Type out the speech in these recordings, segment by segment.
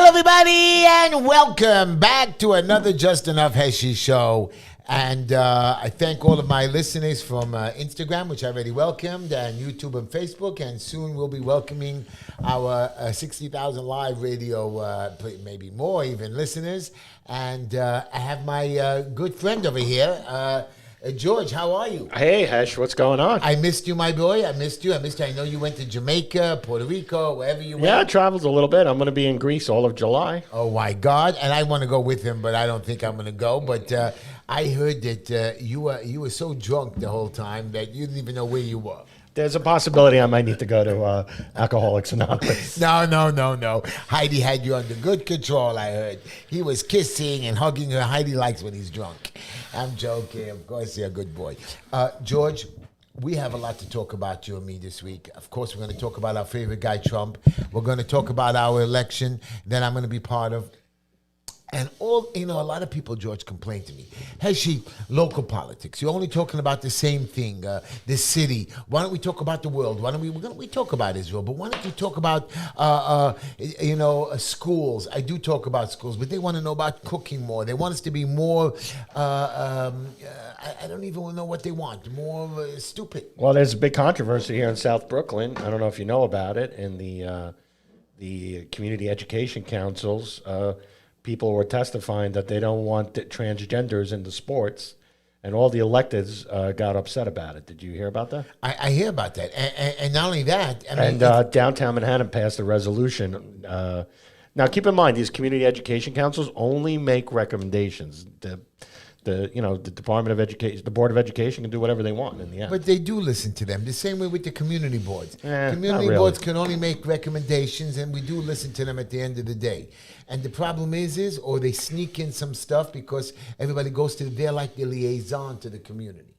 everybody, and welcome back to another Just Enough Heshy show. And I thank all of my listeners from Instagram, which I already welcomed, and YouTube and Facebook. And soon we'll be welcoming our 60,000 live radio, maybe more even, listeners. And I have my good friend over here, George. How are you? Hey, Hesh, what's going on? I missed you, my boy. I missed you. I know you went to Jamaica, Puerto Rico, wherever you went. Yeah, I traveled a little bit. I'm going to be in Greece all of July. Oh, my God. And I want to go with him, but I don't think I'm going to go. But I heard that you were so drunk the whole time that you didn't even know where you were. There's a possibility I might need to go to Alcoholics Anonymous. No. Heidi had you under good control, I heard. He was kissing and hugging her. Heidi likes when he's drunk. I'm joking. Of course, you're a good boy. George, we have a lot to talk about, you and me, this week. Of course, we're going to talk about our favorite guy, Trump. We're going to talk about our election that I'm going to be part of. And a lot of people, George, complain to me. Heshy, local politics. You're only talking about the same thing, this city. Why don't we talk about the world? We talk about Israel, but why don't you talk about, schools? I do talk about schools, but they want to know about cooking more. They want us to be more, I don't even know what they want, more stupid. Well, there's a big controversy here in South Brooklyn. I don't know if you know about it. In the community education councils, people were testifying that they don't want transgenders into sports, and all the electeds got upset about it. Did you hear about that? I hear about that, and not only that. Downtown Manhattan passed a resolution. Now, keep in mind, these community education councils only make recommendations. The Department of Education, the Board of Education can do whatever they want in the end. But they do listen to them. The same way with the community boards. Community boards can only make recommendations, and we do listen to them at the end of the day. And the problem is, or they sneak in some stuff because everybody goes to, they're like the liaison to the community.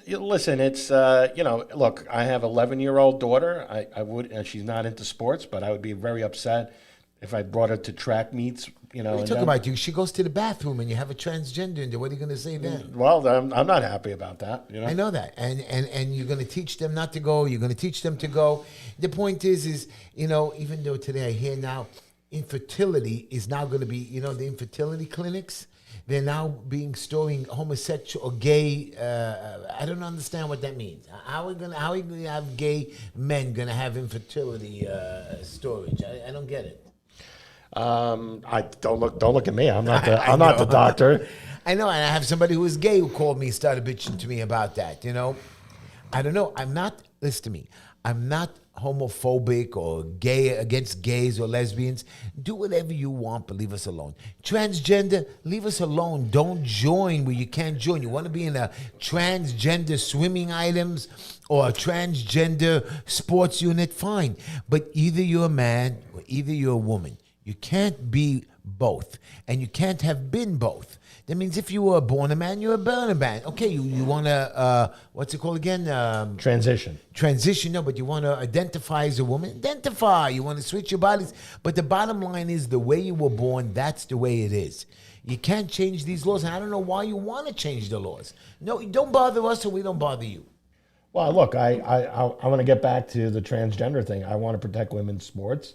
Listen, it's, look, I have an 11-year-old daughter. I would, and she's not into sports, but I would be very upset if I brought her to track meets. What are you talking about? She goes to the bathroom and you have a transgender in there. What are you going to say then? Well, I'm not happy about that. I know that. And you're going to teach them not to go. You're going to teach them to go. The point is, even though today I hear now infertility is now going to be, the infertility clinics, they're now storing homosexual or gay. I don't understand what that means. How are we going to have gay men going to have infertility storage? I don't get it. I don't look at me. I'm not the doctor. I know, and I have somebody who is gay who called me and started bitching to me about that. I don't know. Listen to me. I'm not homophobic or gay against gays or lesbians. Do whatever you want, but leave us alone. Transgender, leave us alone. Don't join where you can't join. You want to be in a transgender swimming items or a transgender sports unit, fine. But either you're a man or either you're a woman. You can't be both, and you can't have been both. That means if you were born a man, you're born a man. Okay, you want to, what's it called again? Transition. Transition, no, but you want to identify as a woman? Identify. You want to switch your bodies. But the bottom line is the way you were born, that's the way it is. You can't change these laws, and I don't know why you want to change the laws. No, don't bother us or we don't bother you. Well, look, I want to get back to the transgender thing. I want to protect women's sports.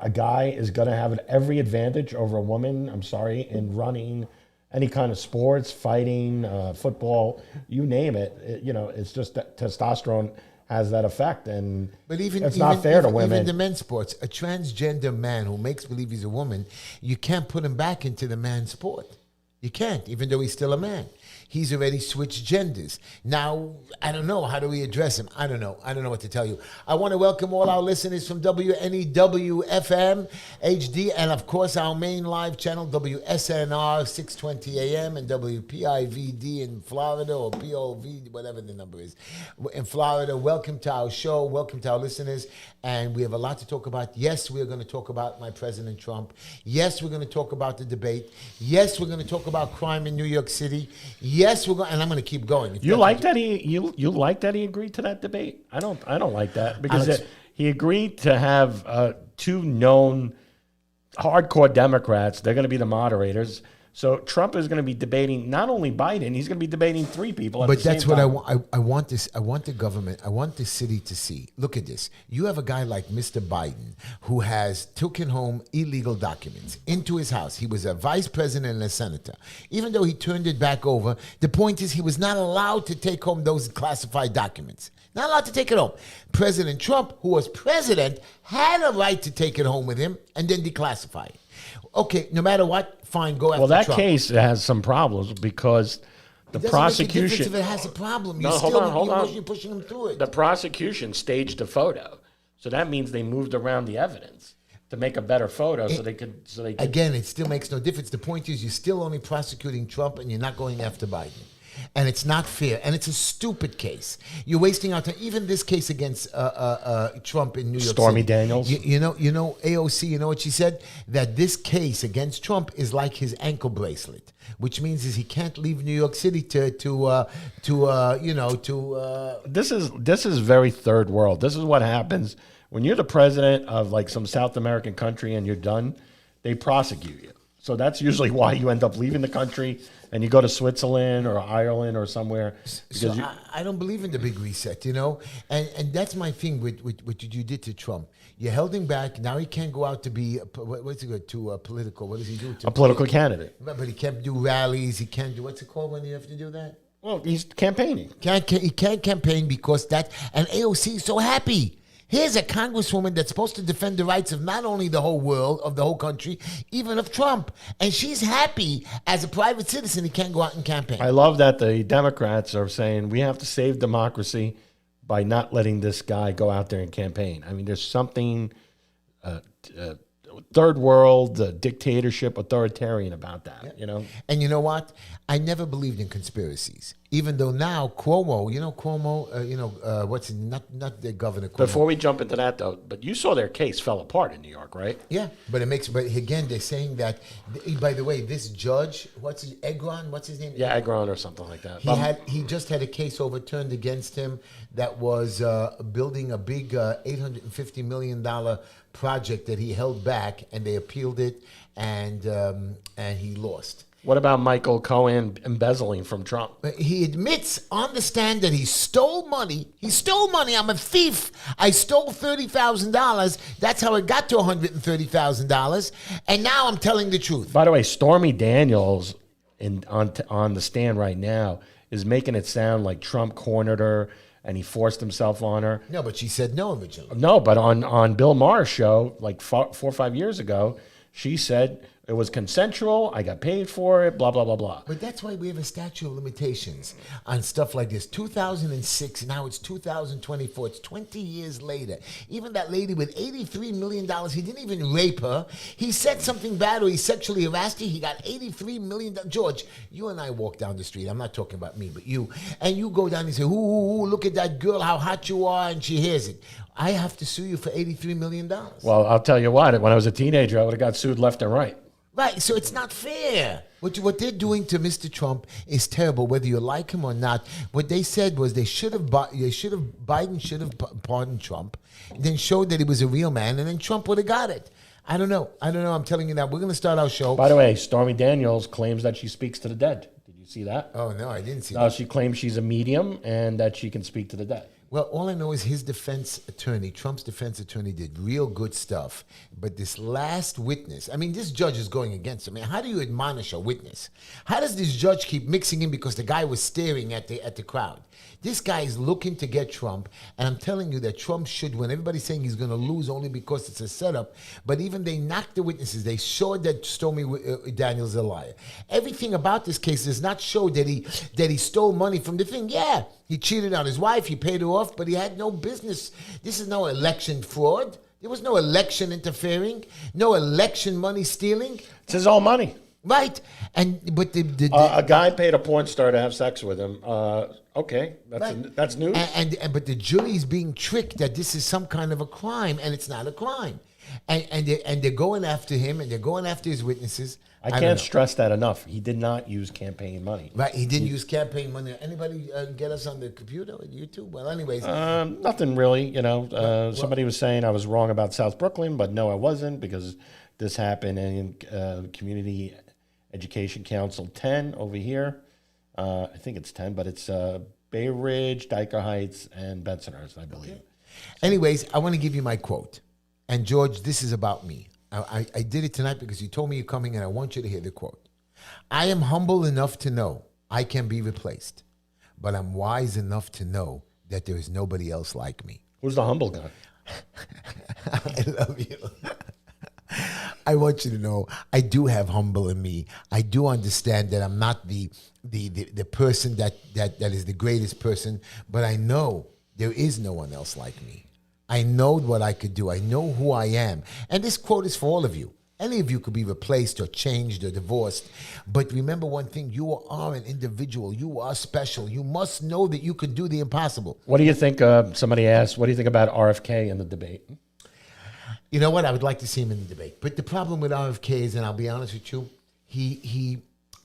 A guy is going to have every advantage over a woman, in running, any kind of sports, fighting, football, you name it. It's just that testosterone has that effect, and it's not fair to women. Even the men's sports, a transgender man who makes believe he's a woman, you can't put him back into the man's sport. You can't, even though he's still a man. He's already switched genders. Now, I don't know. How do we address him? I don't know. I don't know what to tell you. I want to welcome all our listeners from WNEW-FM, HD, and of course our main live channel, WSNR 620 AM and WPIVD in Florida, or POV, whatever the number is, in Florida. Welcome to our show. Welcome to our listeners. And we have a lot to talk about. Yes, we're going to talk about my President Trump. Yes, we're going to talk about the debate. Yes, we're going to talk about crime in New York City. Yes, we're going, and I'm going to keep going. You like that you like that he agreed to that debate? I don't like that because he agreed to have two known hardcore Democrats. They're going to be the moderators. So Trump is going to be debating not only Biden, he's going to be debating 3 people at But the same that's what time. I want. I want this. I want the government. I want the city to see. Look at this. You have a guy like Mr. Biden who has taken home illegal documents into his house. He was a vice president and a senator. Even though he turned it back over, the point is he was not allowed to take home those classified documents. Not allowed to take it home. President Trump, who was president, had a right to take it home with him and then declassify it. Okay, no matter what, fine, go after Well, that Trump. case has some problems because the It doesn't prosecution. make a difference if it has a problem. No, You're hold still on, hold on. You're pushing him through it. The prosecution staged a photo, so that means they moved around the evidence to make a better photo, so they could. Again, it still makes no difference. The point is, you're still only prosecuting Trump, and you're not going after Biden. And it's not fair, and it's a stupid case. You're wasting our time. Even this case against Trump in New York Stormy City. Daniels. You know, AOC. You know what she said? That this case against Trump is like his ankle bracelet, which means is he can't leave New York City to. This is very third world. This is what happens when you're the president of like some South American country and you're done. They prosecute you. So that's usually why you end up leaving the country and you go to Switzerland or Ireland or somewhere. So I don't believe in the big reset, and that's my thing with what you did to Trump. You held him back. Now he can't go out to be what's he go to political? What does he do? A political candidate. But he can't do rallies. He can't do what's it called when you have to do that? Well, he's campaigning. He can't campaign because and AOC is so happy. Here's a congresswoman that's supposed to defend the rights of not only the whole world, of the whole country, even of Trump. And she's happy as a private citizen he can't go out and campaign. I love that the Democrats are saying we have to save democracy by not letting this guy go out there and campaign. I mean, there's something third world, dictatorship, authoritarian about that, And you know what? I never believed in conspiracies. Even though now Cuomo, what's not the governor Cuomo. Before we jump into that, though, but you saw their case fell apart in New York, right? Yeah, but again, they're saying that, by the way, this judge, what's his name? Yeah, Agron or something like that. He just had a case overturned against him that was building a big $850 million project that he held back, and they appealed it, and he lost. What about Michael Cohen embezzling from Trump? He admits on the stand that he stole money. He stole money. I'm a thief. I stole $30,000. That's how it got to $130,000. And now I'm telling the truth. By the way, Stormy Daniels on the stand right now is making it sound like Trump cornered her and he forced himself on her. No, but she said no originally. No, but on Bill Maher's show, like 4 or 5 years ago, she said it was consensual. I got paid for it, blah, blah, blah, blah. But that's why we have a statute of limitations on stuff like this. 2006, now it's 2024. It's 20 years later. Even that lady with $83 million, he didn't even rape her. He said something bad or he sexually harassed her. He got $83 million. George, you and I walk down the street. I'm not talking about me, but you. And you go down and say, ooh, look at that girl, how hot you are, and she hears it. I have to sue you for $83 million. Well, I'll tell you what. When I was a teenager, I would have got sued left and right. Right, so it's not fair. What they're doing to Mr. Trump is terrible, whether you like him or not. What they said was Biden should have pardoned Trump, then showed that he was a real man, and then Trump would have got it. I don't know. I'm telling you now. We're going to start our show. By the way, Stormy Daniels claims that she speaks to the dead. Did you see that? Oh, no, I didn't see No, that. she claims she's a medium and that she can speak to the dead. Well, all I know is his defense attorney, Trump's defense attorney, did real good stuff. But this last witness, I mean, this judge is going against him. I mean, how do you admonish a witness? How does this judge keep mixing in because the guy was staring at the crowd? This guy is looking to get Trump, and I'm telling you that Trump should win. Everybody's saying he's going to lose only because it's a setup, but even they knocked the witnesses. They showed that Stormy Daniels is a liar. Everything about this case does not show that he stole money from the thing. Yeah, he cheated on his wife, he paid her off, but he had no business. This is no election fraud. There was no election interfering, no election money stealing. It's his own money. Right, but a guy paid a porn star to have sex with him. Okay, that's news. But the jury's being tricked that this is some kind of a crime, and it's not a crime. And they're going after him, and they're going after his witnesses. I can't stress that enough. He did not use campaign money. Right, he didn't use campaign money. Anybody get us on the computer or YouTube? Well, anyways. Nothing really, somebody was saying I was wrong about South Brooklyn, but no, I wasn't, because this happened in community Education Council 10 over here. I think it's 10, but it's Bay Ridge, Dyker Heights, and Bensonhurst, I believe. Anyways, I want to give you my quote. And George, this is about me. I did it tonight because you told me you're coming, and I want you to hear the quote. I am humble enough to know I can be replaced, but I'm wise enough to know that there is nobody else like me. Who's the humble guy? I love you. I want you to know I do have humble in me. I do understand that I'm not the person that is the greatest person, but I know there is no one else like me. I know what I could do. I know who I am. And this quote is for all of you. Any of you could be replaced or changed or divorced. But remember one thing, you are an individual. You are special. You must know that you can do the impossible. What do you think? Somebody asked, what do you think about RFK in the debate? You know what? I would like to see him in the debate. But the problem with RFK is, and I'll be honest with you,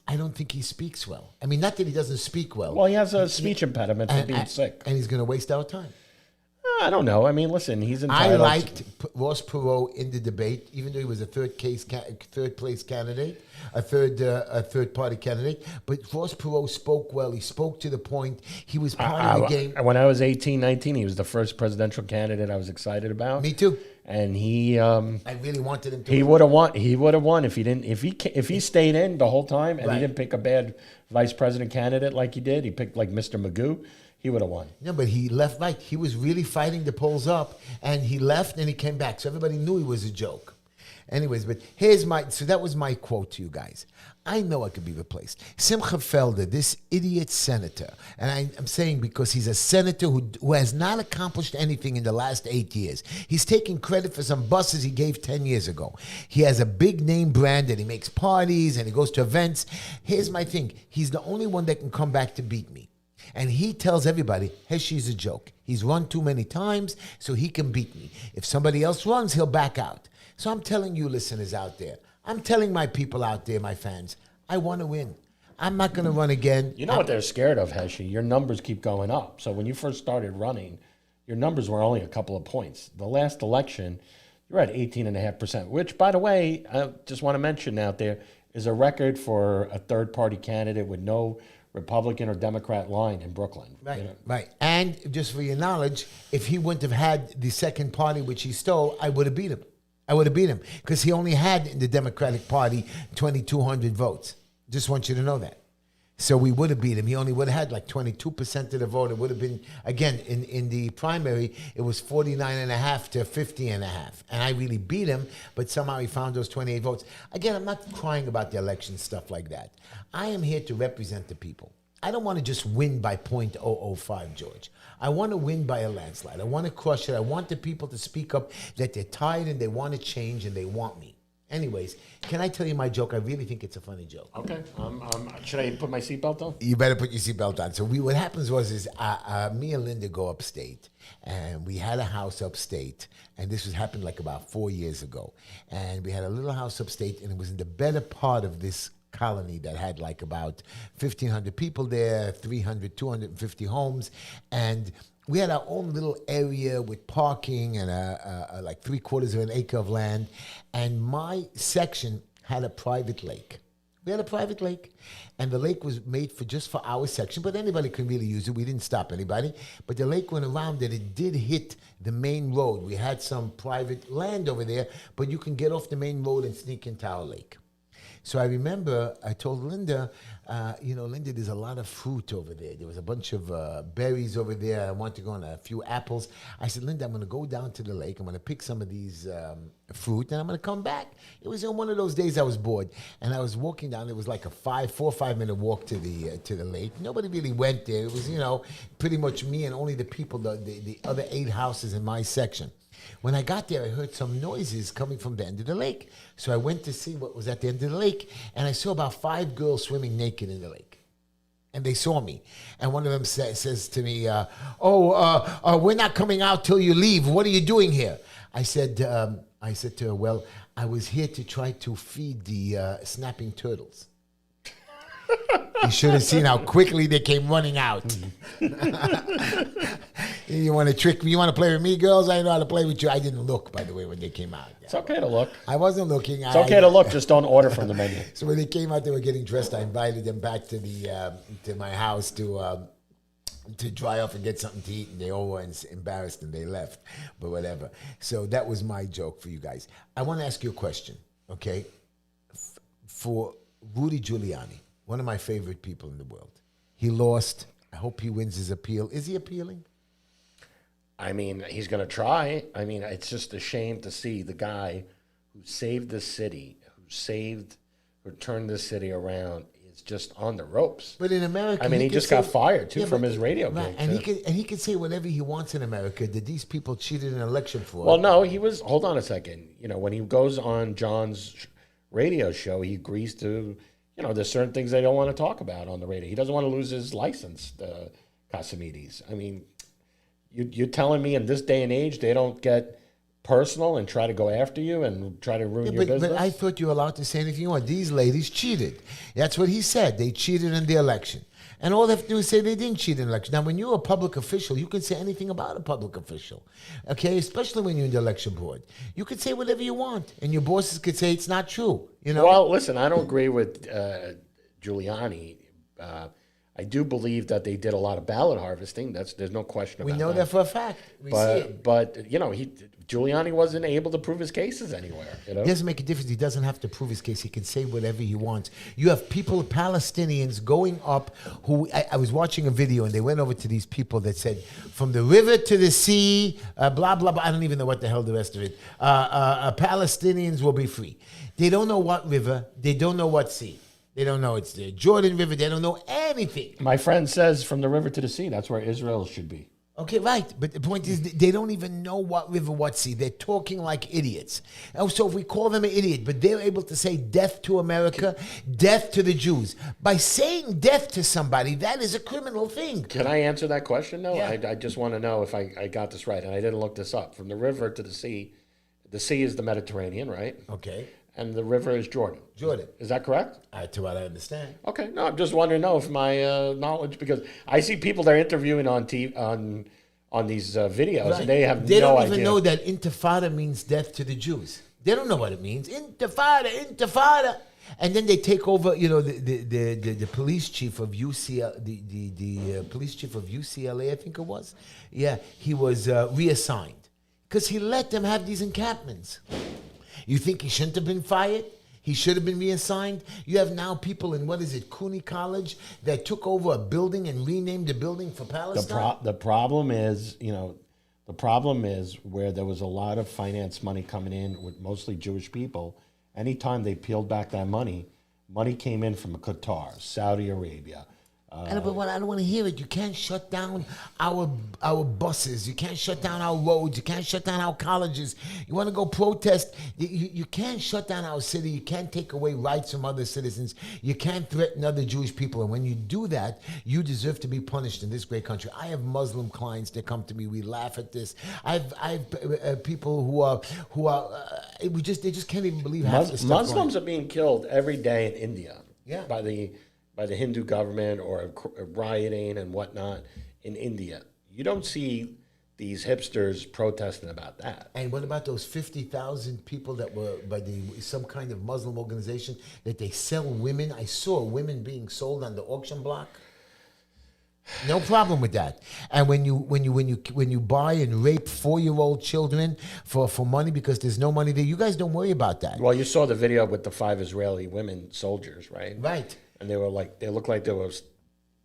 I don't think he speaks well. I mean, not that he doesn't speak well. Well, he has a speech impediment from being sick. And he's going to waste our time. I don't know. I mean, listen, he's entitled. I liked Ross Perot in the debate, even though he was a third place candidate, a third party candidate. But Ross Perot spoke well. He spoke to the point. He was part of the game. When I was 18, 19, he was the first presidential candidate I was excited about. Me too. And he, I really wanted him to. He would have won. He would have won if he didn't. If he stayed in the whole time and he didn't pick a bad vice president candidate like he did. He picked like Mr. Magoo. He would have won. No, but he left right. He was really fighting the polls up, and he left and he came back. So everybody knew he was a joke. Anyways, but so that was my quote to you guys. I know I could be replaced. Simcha Felder, this idiot senator, and I'm saying because he's a senator who has not accomplished anything in the last 8 years. He's taking credit for some buses he gave 10 years ago. He has a big name brand and he makes parties and he goes to events. Here's my thing. He's the only one that can come back to beat me. And he tells everybody, Heshy's a joke. He's run too many times, so he can beat me. If somebody else runs, he'll back out. So I'm telling you listeners out there, I'm telling my people out there, my fans, I want to win. I'm not going to run again. You know what they're scared of, Heshy? Your numbers keep going up. So when you first started running, your numbers were only a couple of points. The last election, you're at 18.5%, which, by the way, I just want to mention out there, is a record for a third-party candidate with no Republican or Democrat line in Brooklyn. Right, right. And just for your knowledge, if he wouldn't have had the second party, which he stole, I would have beat him. I would have beat him because he only had in the Democratic Party 2,200 votes. Just want you to know that. So we would have beat him. He only would have had like 22% of the vote. It would have been, again, in the primary, it was 49.5 to 50.5. And I really beat him, but somehow he found those 28 votes. Again, I'm not crying about the election stuff like that. I am here to represent the people. I don't want to just win by .005, George. I want to win by a landslide. I want to crush it. I want the people to speak up that they're tired and they want to change and they want me. Anyways, can I tell you my joke? I really think it's a funny joke. Okay. Should I put my seatbelt on? You better put your seatbelt on. So what happens was me and Linda go upstate, and we had a house upstate, and this happened like about 4 years ago. And we had a little house upstate, and it was in the better part of this colony that had like about 1,500 people there, 250 homes, and we had our own little area with parking and like 3/4 of an acre of land. And my section had a private lake. We had a private lake. And the lake was made just for our section, but anybody could really use it. We didn't stop anybody. But the lake went around it. It did hit the main road. We had some private land over there, but you can get off the main road and sneak into our lake. So I remember I told Linda, Linda, there's a lot of fruit over there. There was a bunch of berries over there. I want to go on a few apples. I said, Linda, I'm going to go down to the lake. I'm going to pick some of these fruit, and I'm going to come back. It was on one of those days I was bored, and I was walking down. It was like a 4 or 5 minute walk to the lake. Nobody really went there. It was, pretty much me and only the people, the other 8 houses in my section. When I got there, I heard some noises coming from the end of the lake. So I went to see what was at the end of the lake, and I saw about 5 girls swimming naked in the lake. And they saw me. And one of them says to me, we're not coming out till you leave. What are you doing here? I said to her, well, I was here to try to feed the snapping turtles. You should have seen how quickly they came running out. You want to trick me? You want to play with me, girls? I know how to play with you. I didn't look, by the way, when they came out. It's okay to look. I wasn't looking. It's okay to look. Just don't order from the menu. So when they came out, they were getting dressed. I invited them back to the to my house to dry off and get something to eat, and they all were embarrassed and they left. But whatever. So that was my joke for you guys. I want to ask you a question, okay? For Rudy Giuliani, one of my favorite people in the world. He lost. I hope he wins his appeal. Is he appealing? I mean, he's going to try. I mean, it's just a shame to see the guy who saved the city, who turned this city around, is just on the ropes. But in America, I mean, he just got fired too from his radio gig. And he could say whatever he wants in America. That these people cheated in election fraud. Well, no, he was. Hold on a second. You know, when he goes on John's radio show, he agrees to. You know, there's certain things they don't want to talk about on the radio. He doesn't want to lose his license, Casimides. I mean, you're telling me in this day and age they don't get personal and try to go after you and try to ruin your business? But I thought you were allowed to say anything you want. These ladies cheated. That's what he said. They cheated in the election. And all they have to do is say they didn't cheat in the election. Now, when you're a public official, you can say anything about a public official, okay? Especially when you're in the election board. You could say whatever you want, and your bosses could say it's not true, you know? Well, listen, I don't agree with Giuliani. I do believe that they did a lot of ballot harvesting. There's no question about that. We know that for a fact. We see it. But you know, Giuliani wasn't able to prove his cases anywhere. You know? It doesn't make a difference. He doesn't have to prove his case. He can say whatever he wants. You have people, Palestinians, going up who, I was watching a video and they went over to these people that said, from the river to the sea, blah, blah, blah. I don't even know what the hell the rest of it. Palestinians will be free. They don't know what river. They don't know what sea. They don't know it's the Jordan River. They don't know anything. My friend says from the river to the sea, that's where Israel should be. Okay, right. But the point is, they don't even know what river, what sea. They're talking like idiots. Oh, so if we call them an idiot, but they're able to say death to America, death to the Jews. By saying death to somebody, that is a criminal thing. Can I answer that question, though? Yeah. I just want to know if I got this right, and I didn't look this up. From the river to the sea is the Mediterranean, right? Okay. And the river is Jordan. Jordan. Is that correct? To what I understand. Okay. No, I'm just wondering to know if my knowledge, because I see people they're interviewing on TV, on these videos, Right. and they have They no don't even idea. know that intifada means death to the Jews. They don't know what it means. Intifada. And then they take over, you know, the police chief of UCL, the police chief of UCLA, I think it was. Yeah, he was reassigned because he let them have these encampments. You think he shouldn't have been fired? He should have been reassigned. You have now people in, what is it, Cooney College, that took over a building and renamed the building for Palestine? The problem is, you know, where there was a lot of finance money coming in with mostly Jewish people. Anytime they peeled back that money came in from Qatar, Saudi Arabia. I don't want to hear it. You can't shut down our buses. You can't shut down our roads. You can't shut down our colleges. You want to go protest. You can't shut down our city. You can't take away rights from other citizens. You can't threaten other Jewish people. And when you do that, you deserve to be punished in this great country. I have Muslim clients that come to me. We laugh at this. I have people who are they just can't even believe half the stuff. Muslims are being killed every day in India. Yeah. By the Hindu government or rioting and whatnot in India. You don't see these hipsters protesting about that. And what about those 50,000 people that were by some kind of Muslim organization that they sell women? I saw women being sold on the auction block. No problem with that. And when you buy and rape 4-year-old children for money because there's no money there, you guys don't worry about that. Well, you saw the video with the 5 Israeli women soldiers, right? Right. And they looked like they were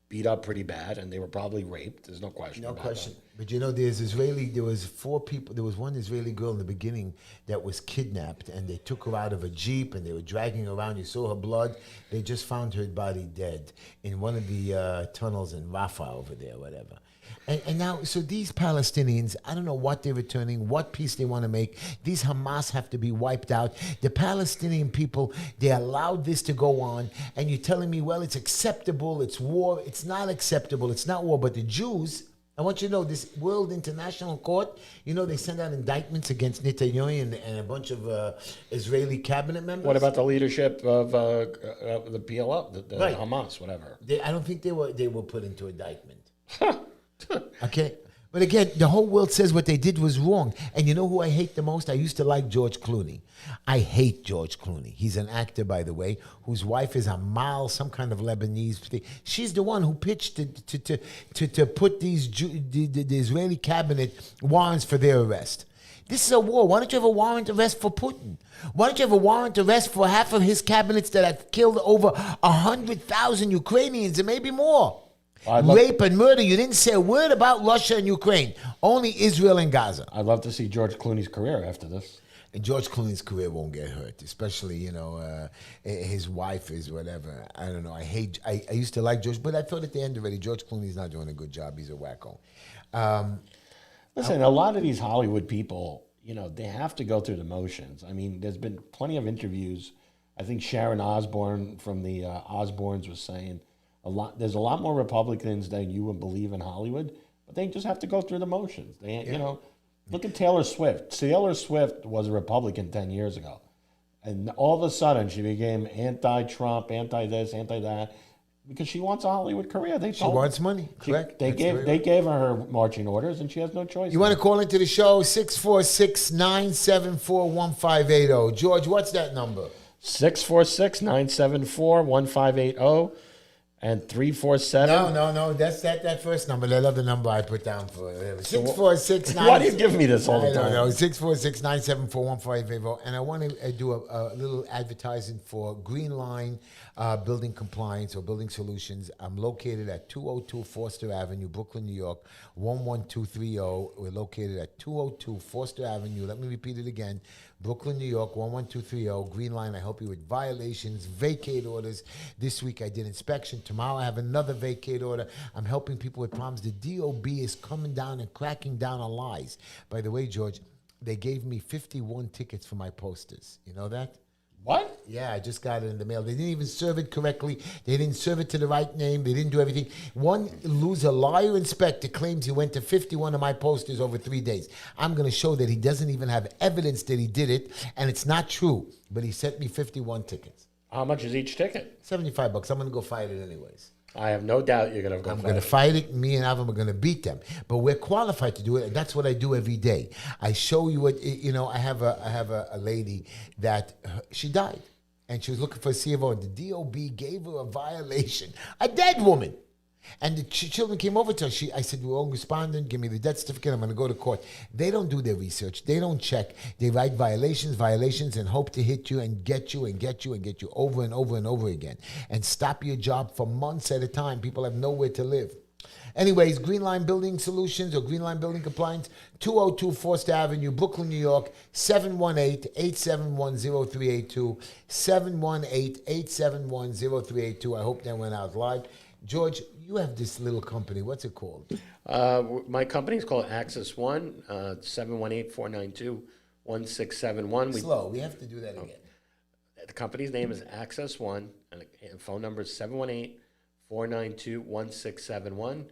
beat up pretty bad, and they were probably raped. There's no question about that. But you know, there was 4 people. There was one Israeli girl in the beginning that was kidnapped, and they took her out of a Jeep, and they were dragging her around. You saw her blood. They just found her body dead in one of the tunnels in Rafah over there, whatever. And now, so these Palestinians, I don't know what they're returning, what peace they want to make. These Hamas have to be wiped out. The Palestinian people, they allowed this to go on. And you're telling me, well, it's acceptable, it's war. It's not acceptable, it's not war. But the Jews, I want you to know, this World International Court, you know, they send out indictments against Netanyahu and a bunch of Israeli cabinet members. What about the leadership of the PLO, the Right. Hamas, whatever? I don't think they were put into indictment. Okay, But again, the whole world says what they did was wrong. And you know who I hate the most? I used to like George Clooney. I hate George Clooney. He's an actor, by the way, whose wife is Amal, some kind of Lebanese thing. She's the one who pitched to put the Israeli cabinet warrants for their arrest. This is a war. Why don't you have a warrant arrest for Putin? Why don't you have a warrant arrest for half of his cabinets that have killed over 100,000 Ukrainians and maybe more? Rape and murder. You didn't say a word about Russia and Ukraine. Only Israel and Gaza. I'd love to see George Clooney's career after this. And George Clooney's career won't get hurt, especially, his wife is whatever. I don't know. I used to like George, but I thought at the end already, George Clooney's not doing a good job. He's a wacko. Listen, a lot of these Hollywood people, they have to go through the motions. I mean, there's been plenty of interviews. I think Sharon Osbourne from the Osbournes was saying there's a lot more Republicans than you would believe in Hollywood, but they just have to go through the motions. Look at Taylor Swift. Taylor Swift was a Republican 10 years ago. And all of a sudden, she became anti-Trump, anti-this, anti-that, because she wants a Hollywood career. She wants money, correct? They gave her marching orders, and she has no choice. You want to call into the show? 646-974-1580. George, what's that number? 646-974-1580. And 347. No. That's that first number. I love the number I put down for 646. Why do you give me this all the time? No, 646-974-1580. And I want to do a little advertising for Green Line Building Compliance or Building Solutions. I'm located at 202 Forster Avenue, Brooklyn, New York, 11230. We're located at 202 Forster Avenue. Let me repeat it again. Brooklyn, New York, 11230. Green Line. I help you with violations, vacate orders. This week I did inspection. Tomorrow I have another vacate order. I'm helping people with problems. The DOB is coming down and cracking down on lies. By the way, George, they gave me 51 tickets for my posters. You know that? What? Yeah, I just got it in the mail. They didn't even serve it correctly. They didn't serve it to the right name. They didn't do everything. One loser, liar inspector, claims he went to 51 of my posters over 3 days. I'm going to show that he doesn't even have evidence that he did it, and it's not true. But he sent me 51 tickets. How much is each ticket? $75. I'm going to go fight it anyways. I have no doubt you're going to go I'm going to fight it. Me and Avram are going to beat them. But we're qualified to do it. And that's what I do every day. I show you what, I have a lady that she died. And she was looking for a CFO. And the DOB gave her a violation. A dead woman. And the children came over to her. I said, we're all responding. Give me the death certificate. I'm going to go to court. They don't do their research. They don't check. They write violations, and hope to hit you and get you over and over and over again. And stop your job for months at a time. People have nowhere to live. Anyways, Green Line Building Solutions or Green Line Building Compliance, 202 Forster Avenue, Brooklyn, New York, 718-871-0382, 718-871-0382. I hope that went out live. George, you have this little company. What's it called? My company is called Access One, 718-492-1671. Slow. We have to do that again. The company's name is Access One, and the phone number is 718-492-1671.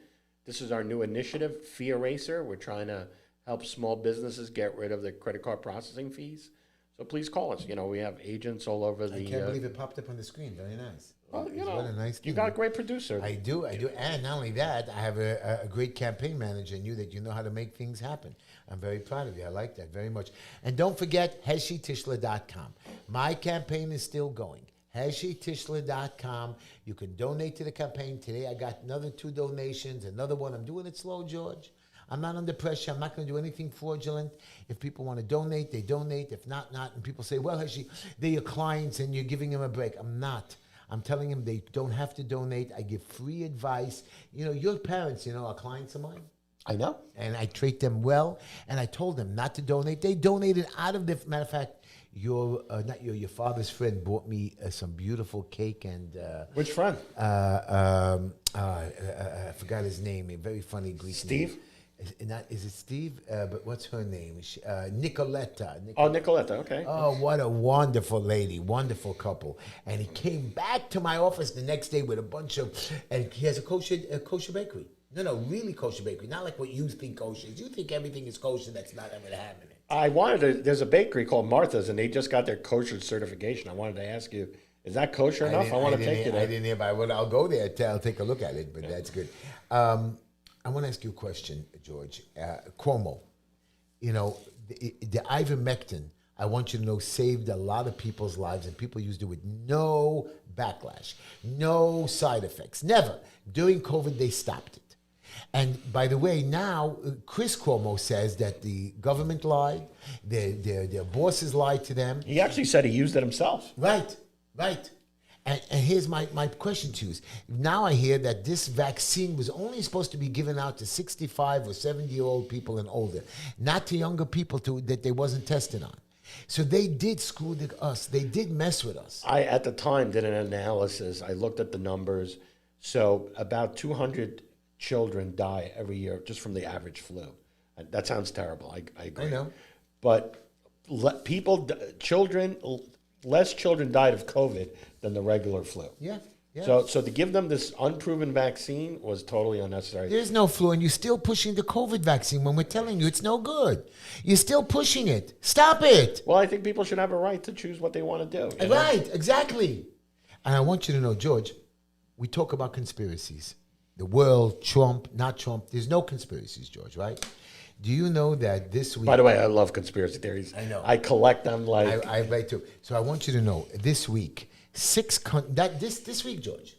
This is our new initiative, Fee Eraser. We're trying to help small businesses get rid of their credit card processing fees. So please call us. We have agents all over the... I can't believe it popped up on the screen. Very nice. Well, what a nice thing. You got a great producer. I do. And not only that, I have a great campaign manager in you that you know how to make things happen. I'm very proud of you. I like that very much. And don't forget, HeshyTishler.com. My campaign is still going. HeshyTishler.com. You can donate to the campaign. Today I got another 2 donations, another one. I'm doing it slow, George. I'm not under pressure. I'm not going to do anything fraudulent. If people want to donate, they donate. If not. And people say, well, Heshy, they're your clients and you're giving them a break. I'm not. I'm telling them they don't have to donate. I give free advice. Your parents, are clients of mine. I know. And I treat them well. And I told them not to donate. They donated out of the... Matter of fact, your father's friend bought me some beautiful cake and... Which friend? I forgot his name. A very funny Greek Steve? name. Is it Steve? But what's her name? Nicoletta. Oh, Nicoletta, okay. Oh, what a wonderful lady, wonderful couple. And he came back to my office the next day with a bunch of, and he has a kosher bakery. No, really kosher bakery. Not like what you think kosher is. You think everything is kosher that's not going to happen. There's a bakery called Martha's, and they just got their kosher certification. I wanted to ask you, is that kosher enough? I want to take you there. I didn't hear, but I'll go there. I'll take a look at it, but that's good. I want to ask you a question, George. Cuomo, you know, the ivermectin, I want you to know, saved a lot of people's lives, and people used it with no backlash, no side effects, never. During COVID, they stopped it. And by the way, now Chris Cuomo says that the government lied, their bosses lied to them. He actually said he used it himself. Right, right. And here's my question to you. Now I hear that this vaccine was only supposed to be given out to 65 or 70-year-old people and older, not to younger people that they wasn't tested on. So they did screw us. They did mess with us. I, at the time, did an analysis. I looked at the numbers. So about 200 children die every year just from the average flu. That sounds terrible. I agree. I know. But less children died of COVID than the regular flu. Yeah. Yeah. So to give them this unproven vaccine was totally unnecessary. There's no flu, and you're still pushing the COVID vaccine when we're telling you it's no good. You're still pushing it. Stop it. Well, I think people should have a right to choose what they want to do. Right, exactly. And I want you to know, George, we talk about conspiracies. The world, Trump, not Trump. There's no conspiracies, George, right? Do you know that this week... By the way, I love conspiracy theories. I know. I collect them like... I write too. So I want you to know, this week, this week, George,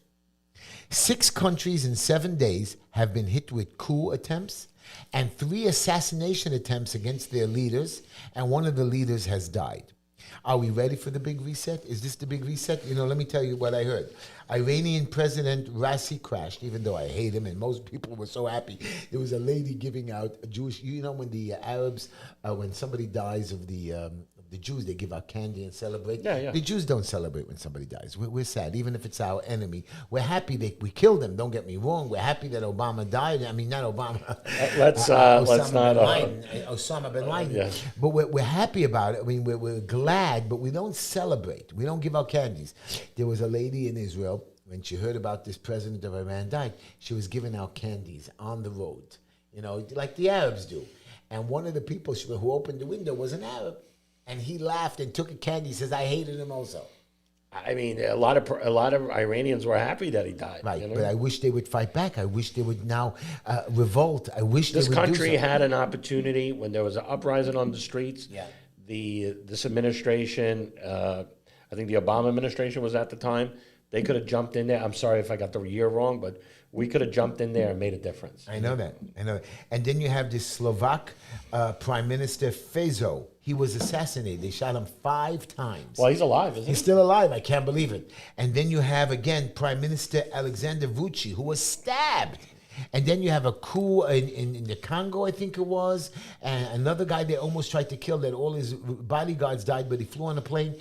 6 countries in 7 days have been hit with coup attempts and 3 assassination attempts against their leaders, and one of the leaders has died. Are we ready for the big reset? Is this the big reset? You know, let me tell you what I heard. Iranian President Raisi crashed, even though I hate him, and most people were so happy. There was a lady giving out a Jewish, you know, when the Arabs, when somebody dies of the Jews, they give out candy and celebrate. Yeah. The Jews don't celebrate when somebody dies. We're sad, even if it's our enemy. We're happy that we killed them. Don't get me wrong. We're happy that Obama died. I mean, not Obama. Let's not. Osama bin Laden. Yeah. But we're happy about it. I mean, we're glad, but we don't celebrate. We don't give out candies. There was a lady in Israel, when she heard about this president of Iran died, she was giving out candies on the road, you know, like the Arabs do. And one of the people who opened the window was an Arab. And he laughed and took a candy. He says, I hated him also. I mean, a lot of Iranians were happy that he died. Right, you know? but I wish they would fight back. I wish they would now revolt. I wish this they would country had an opportunity when there was an uprising on the streets. Yeah. This administration, I think the Obama administration was at the time. They could have jumped in there. I'm sorry if I got the year wrong, but we could have jumped in there and made a difference. I know that. And then you have this Slovak Prime Minister Fico. He was assassinated. They shot him 5 times. Well, he's alive, isn't he? He's still alive. I can't believe it. And then you have, again, Prime Minister Alexander Vucic, who was stabbed. And then you have a coup in the Congo, I think it was. And another guy they almost tried to kill, that all his bodyguards died, but he flew on a plane.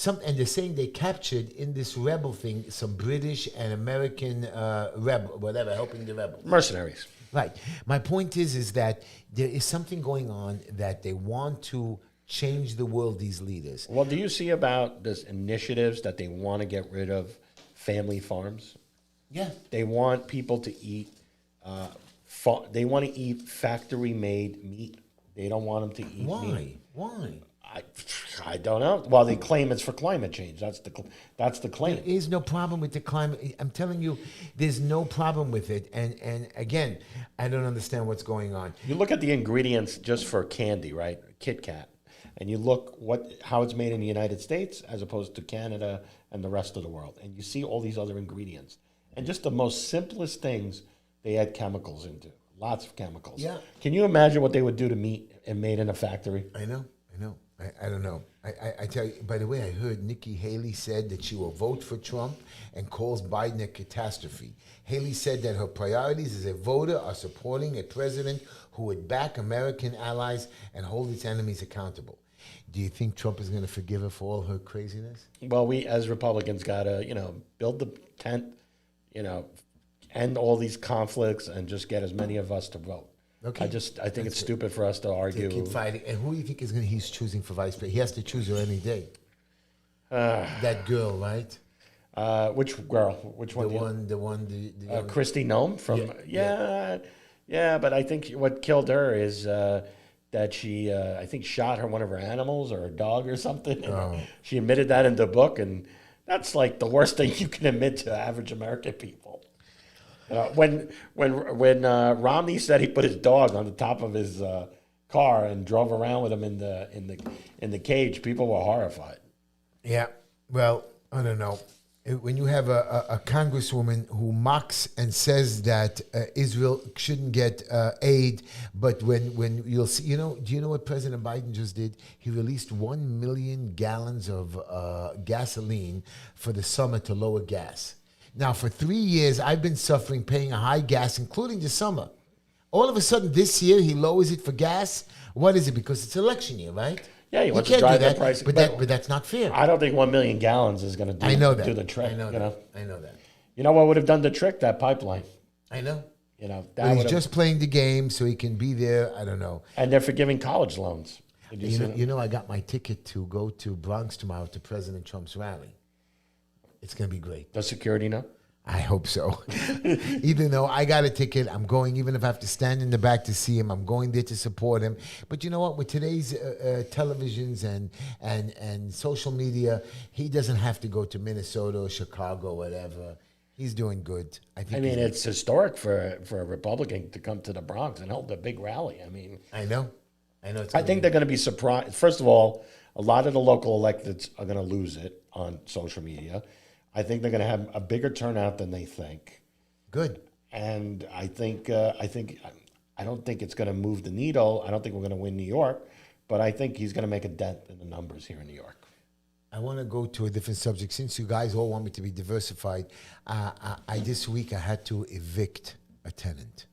And they're saying they captured in this rebel thing some British and American rebel, whatever, helping the rebels. Mercenaries. Right. My point is that there is something going on that they want to change the world, these leaders. Well, do you see about this initiatives that they want to get rid of family farms? Yeah. They want people to eat, they want to eat factory-made meat. They don't want them to eat meat. Why? I don't know. Well, they claim it's for climate change. That's the claim. There is no problem with the climate. I'm telling you, there's no problem with it. And again, I don't understand what's going on. You look at the ingredients just for candy, right? Kit Kat, and you look how it's made in the United States as opposed to Canada and the rest of the world, and you see all these other ingredients. And just the most simplest things, they add chemicals into. Lots of chemicals. Yeah. Can you imagine what they would do to meat and made in a factory? I know. I don't know. I tell you, by the way, I heard Nikki Haley said that she will vote for Trump and calls Biden a catastrophe. Haley said that her priorities as a voter are supporting a president who would back American allies and hold its enemies accountable. Do you think Trump is going to forgive her for all her craziness? Well, we as Republicans got to, build the tent, end all these conflicts and just get as many of us to vote. Okay. I think it's stupid for us to argue. To keep fighting. And who do you think he's choosing for vice president? He has to choose her any day. That girl, right? Which girl? Which one? The one. Kristi Noem from. Yeah, but I think what killed her is that she, I think, shot one of her animals or a dog or something. And she admitted that in the book, and that's like the worst thing you can admit to average American people. When Romney said he put his dog on the top of his car and drove around with him in the cage, people were horrified. Yeah. Well, I don't know. When you have a congresswoman who mocks and says that Israel shouldn't get aid, but when you'll see, do you know what President Biden just did? He released 1 million gallons of gasoline for the summer to lower gas. Now, for 3 years, I've been suffering paying a high gas, including the summer. All of a sudden, this year, he lowers it for gas. What is it? Because it's election year, right? Yeah, he wants to drive that price. But that's not fair. I don't think 1 million gallons is going to do the trick. I know that. I know that. You know what would have done the trick? That pipeline. I know. That he's just playing the game so he can be there. I don't know. And they're forgiving college loans. I got my ticket to go to Bronx tomorrow to President Trump's rally. It's going to be great. Does security know? I hope so. Even though I got a ticket, I'm going. Even if I have to stand in the back to see him, I'm going there to support him. But you know what? With today's televisions and social media, he doesn't have to go to Minnesota or Chicago or whatever. He's doing good. I mean, it's historic for a Republican to come to the Bronx and hold a big rally. I know. I think they're going to be surprised. First of all, a lot of the local electeds are going to lose it on social media. I think they're going to have a bigger turnout than they think. Good. And I don't think it's going to move the needle. I don't think we're going to win New York, but I think he's going to make a dent in the numbers here in New York. I want to go to a different subject. Since you guys all want me to be diversified, this week I had to evict a tenant.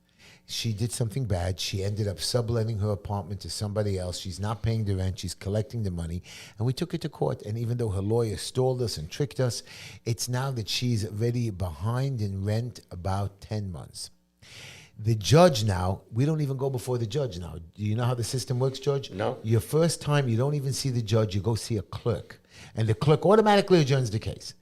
She did something bad. She ended up subletting her apartment to somebody else. She's not paying the rent. She's collecting the money. And we took it to court. And even though her lawyer stalled us and tricked us, it's now that she's already behind in rent about 10 months. The judge now, we don't even go before the judge now. Do you know how the system works, Judge? No. Your first time, you don't even see the judge. You go see a clerk. And the clerk automatically adjourns the case.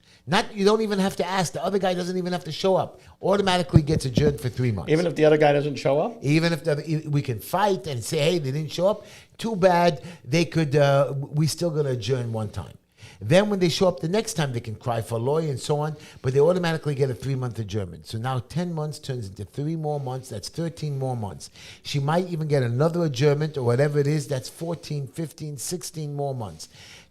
You don't even have to ask. The other guy doesn't even have to show up. Automatically gets adjourned for 3 months. Even if the other guy doesn't show up? Even if we can fight and say, hey, they didn't show up. Too bad. They could. We still going to adjourn one time. Then when they show up the next time, they can cry for a lawyer and so on. But they automatically get a 3-month adjournment. So now 10 months turns into 3 more months. That's 13 more months. She might even get another adjournment or whatever it is. That's 14, 15, 16 more months.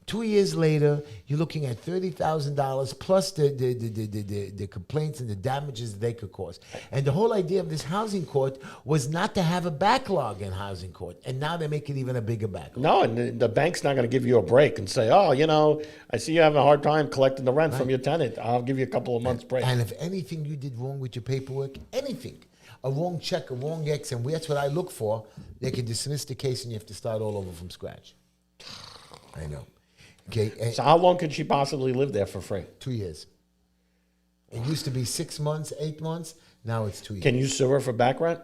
2 years later, you're looking at $30,000 plus the complaints and the damages they could cause. And the whole idea of this housing court was not to have a backlog in housing court. And now they make it even a bigger backlog. No, and the bank's not going to give you a break and say, I see you having a hard time collecting the rent from your tenant. I'll give you a couple of months break. And if anything you did wrong with your paperwork, anything, a wrong check, a wrong X, and that's what I look for, they can dismiss the case and you have to start all over from scratch. I know. Okay. So how long could she possibly live there for free? 2 years. It used to be 6 months, 8 months. Now it's 2 years. Can you sue her for back rent?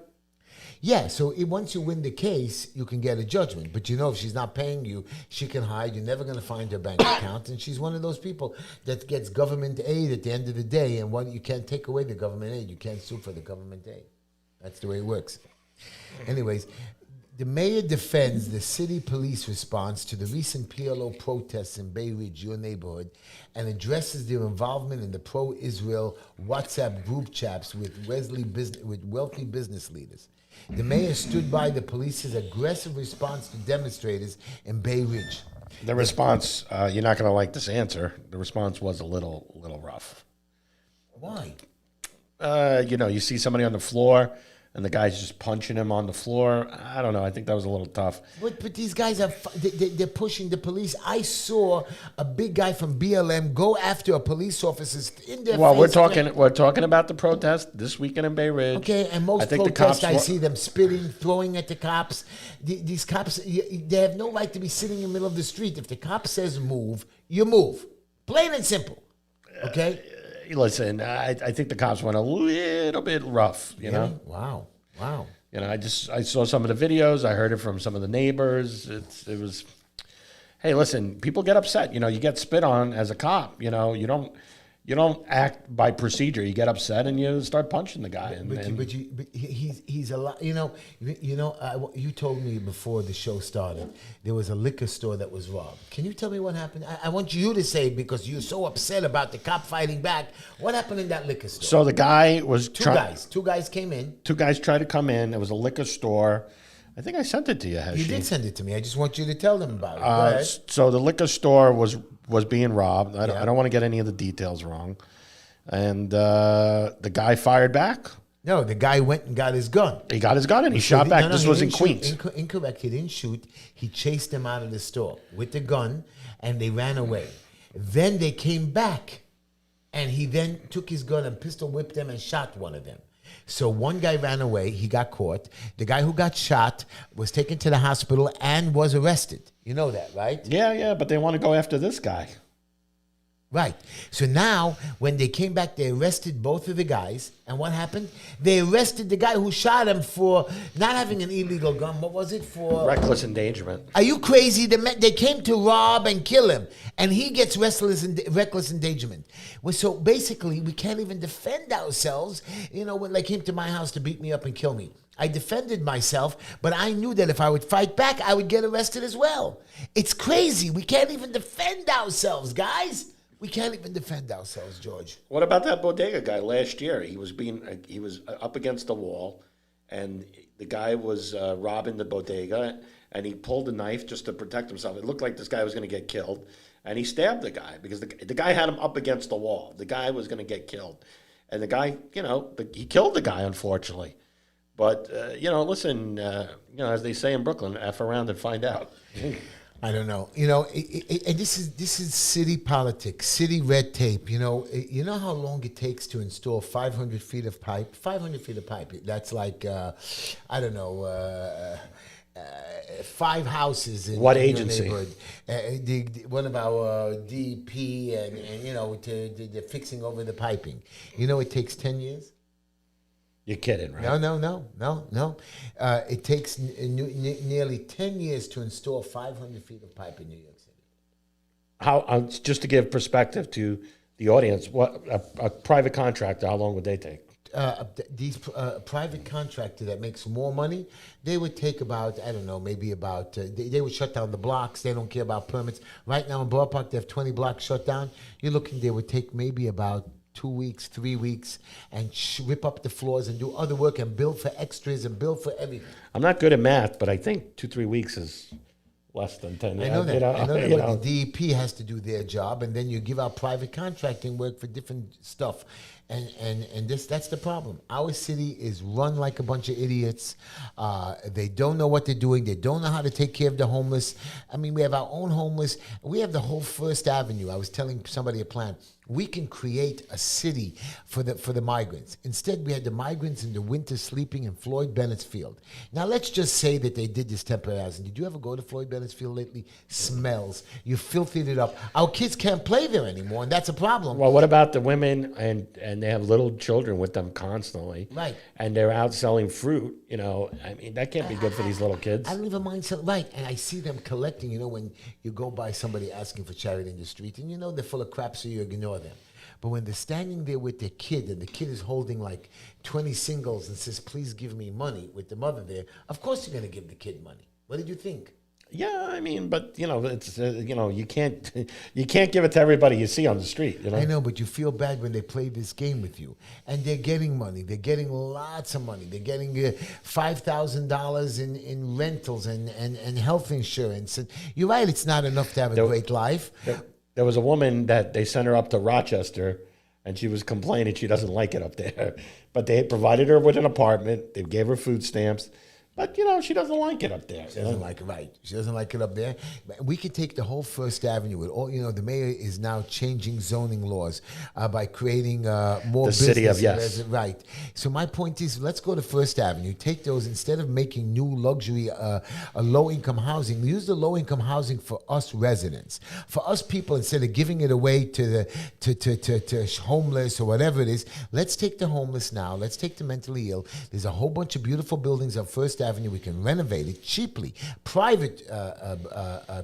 Yeah. So once you win the case, you can get a judgment. But if she's not paying you, she can hide. You're never going to find her bank account. And she's one of those people that gets government aid at the end of the day. And you can't take away the government aid. You can't sue for the government aid. That's the way it works. Anyways. The mayor defends the city police response to the recent PLO protests in Bay Ridge, your neighborhood, and addresses their involvement in the pro-Israel WhatsApp group chats with wealthy business leaders. The mayor stood by the police's aggressive response to demonstrators in Bay Ridge. The response, you're not going to like this answer. The response was a little rough. Why? You see somebody on the floor, and the guy's just punching him on the floor. I don't know. I think that was a little tough. But these guys they're pushing the police. I saw a big guy from BLM go after a police officer in their face. Well, we're talking about the protest this weekend in Bay Ridge. Okay, and most protests, I see them spitting, throwing at the cops. These cops, they have no right to be sitting in the middle of the street. If the cop says move, you move. Plain and simple. Okay? Listen, I think the cops went a little bit rough, you know? Wow. I saw some of the videos. I heard it from some of the neighbors. It was, hey, listen, people get upset. You get spit on as a cop. You don't, you don't act by procedure. You get upset and you start punching the guy. But he's a lot. You told me before the show started there was a liquor store that was robbed. Can you tell me what happened? I want you to say, because you're so upset about the cop fighting back. What happened in that liquor store? So the guy was Two guys came in. Two guys tried to come in. It was a liquor store. I think I sent it to you, Heshy. You did send it to me. I just want you to tell them about it. Go ahead. So the liquor store was being robbed. I don't want to get any of the details wrong. And the guy fired back. No, the guy went and got his gun. He got his gun and he shot back. This was in Queens. Incorrect. He didn't shoot. He chased them out of the store with the gun, and they ran away. Then they came back, and he then took his gun and pistol whipped them and shot one of them. So one guy ran away. He got caught. The guy who got shot was taken to the hospital and was arrested. You know that, right? Yeah, but they want to go after this guy. Right. So now, when they came back, they arrested both of the guys. And what happened? They arrested the guy who shot him for not having an illegal gun. What was it for? Reckless endangerment. Are you crazy? They came to rob and kill him. And he gets reckless endangerment. Well, so basically, we can't even defend ourselves. When they came to my house to beat me up and kill me. I defended myself, but I knew that if I would fight back, I would get arrested as well. It's crazy. We can't even defend ourselves, guys. We can't even defend ourselves, George. What about that bodega guy last year? He was up against the wall, and the guy was robbing the bodega, and he pulled a knife just to protect himself. It looked like this guy was going to get killed, and he stabbed the guy because the guy had him up against the wall. The guy was going to get killed, and the guy, he killed the guy, unfortunately. But listen, as they say in Brooklyn, F around and find out. I don't know. And this is city politics, city red tape. You know how long it takes to install 500 feet of pipe? 500 feet of pipe. That's like, 5 houses in what in agency? Your neighborhood. One of our DP and they're fixing over the piping. It takes 10 years. You're kidding, right? No. It takes nearly 10 years to install 500 feet of pipe in New York City. How? Just to give perspective to the audience, what a private contractor, how long would they take? These private contractor that makes more money, they would take about, maybe about, they would shut down the blocks. They don't care about permits. Right now in Borough Park, they have 20 blocks shut down. You're looking, they would take maybe about 2 weeks, 3 weeks, and rip up the floors and do other work and bill for extras and bill for everything. I'm not good at math, but I think 2-3 weeks is less than 10. I know that. But the DEP has to do their job, and then you give out private contracting work for different stuff. And that's the problem. Our city is run like a bunch of idiots. They don't know what they're doing. They don't know how to take care of the homeless. I mean, we have our own homeless. We have the whole First Avenue. I was telling somebody a plan. We can create a city for the migrants. Instead, we had the migrants in the winter sleeping in Floyd Bennett's field. Now, let's just say that they did this temporary housing. Did you ever go to Floyd Bennett's field lately? Smells. You filthied it up. Our kids can't play there anymore, and that's a problem. Well, what about the women and they have little children with them constantly? Right. And they're out selling fruit, I mean, that can't be good for these little kids. I live a mindset, right, and I see them collecting, when you go by somebody asking for charity in the street, and they're full of crap, so you ignore them. But when they're standing there with their kid, and the kid is holding like 20 singles and says, please give me money, with the mother there, of course you're going to give the kid money. What did you think? Yeah, I mean, but it's you can't give it to everybody you see on the street. I know, but you feel bad when they play this game with you, and they're getting money. They're getting lots of money. They're getting $5,000 in rentals and health insurance. And you're right; it's not enough to have a great life. There was a woman that they sent her up to Rochester, and she was complaining she doesn't like it up there. But they provided her with an apartment. They gave her food stamps. But, she doesn't like it up there. She doesn't like it, right. She doesn't like it up there. We could take the whole First Avenue with all, the mayor is now changing zoning laws by creating more business. The city of yes. Right. So my point is, let's go to First Avenue. Take those, instead of making new luxury, a low-income housing, use the low-income housing for us residents. For us people, instead of giving it away to homeless or whatever it is, let's take the homeless now. Let's take the mentally ill. There's a whole bunch of beautiful buildings on First Avenue Avenue. We can renovate it cheaply. Private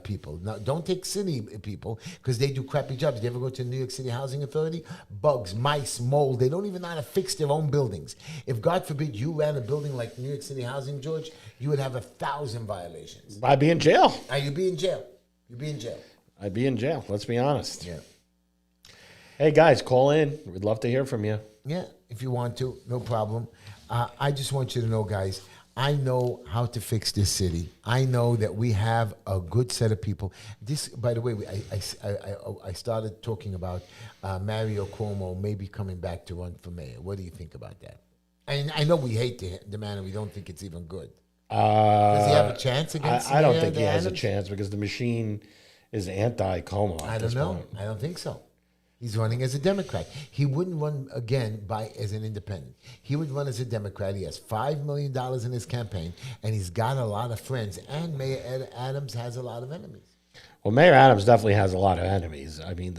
people. Now, don't take city people because they do crappy jobs. You ever go to New York City Housing Authority? Bugs, mice, mold. They don't even know how to fix their own buildings. If, God forbid, you ran a building like New York City Housing, George, you would have 1,000 violations. I'd be in jail. You'd be in jail. You'd be in jail. I'd be in jail. Let's be honest. Yeah. Hey, guys, call in. We'd love to hear from you. Yeah, if you want to, no problem. I just want you to know, guys, I know how to fix this city. I know that we have a good set of people. This, by the way, I started talking about Mario Cuomo maybe coming back to run for mayor. What do you think about that? And I know we hate the man and we don't think it's even good. Does he have a chance against I don't think he has a chance because the machine is anti-Cuomo. I don't know. I don't think so. He's running as a Democrat. He wouldn't run again as an independent. He would run as a Democrat. He has $5 million in his campaign, and he's got a lot of friends. And Mayor Adams has a lot of enemies. Well, Mayor Adams definitely has a lot of enemies. I mean,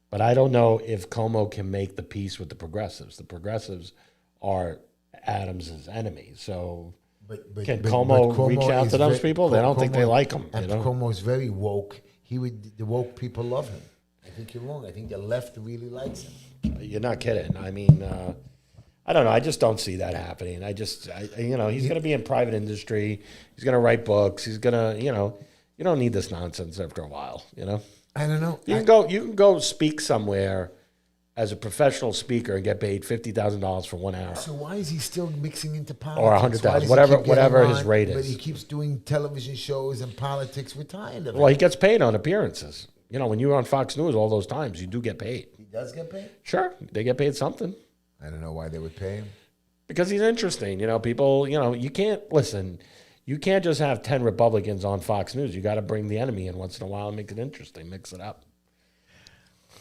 but I don't know if Cuomo can make the peace with the progressives. The progressives are Adams's enemies. So can Cuomo reach out to those people? They don't think they like him. And Cuomo's very woke. The woke people love him. I think you're wrong. I think the left really likes him. You're not kidding. I mean, I don't know. I just don't see that happening. He's going to be in private industry. He's going to write books. He's going to, you don't need this nonsense after a while, I don't know. You can go speak somewhere as a professional speaker and get paid $50,000 for 1 hour. So why is he still mixing into politics? Or $100,000, whatever his rate is. But he keeps doing television shows and politics. We're tired of it. Well, he gets paid on appearances. When you were on Fox News all those times, you do get paid. He does get paid? Sure. They get paid something. I don't know why they would pay him. Because he's interesting. People, you can't, listen, you can't just have 10 Republicans on Fox News. You got to bring the enemy in once in a while and make it interesting, mix it up.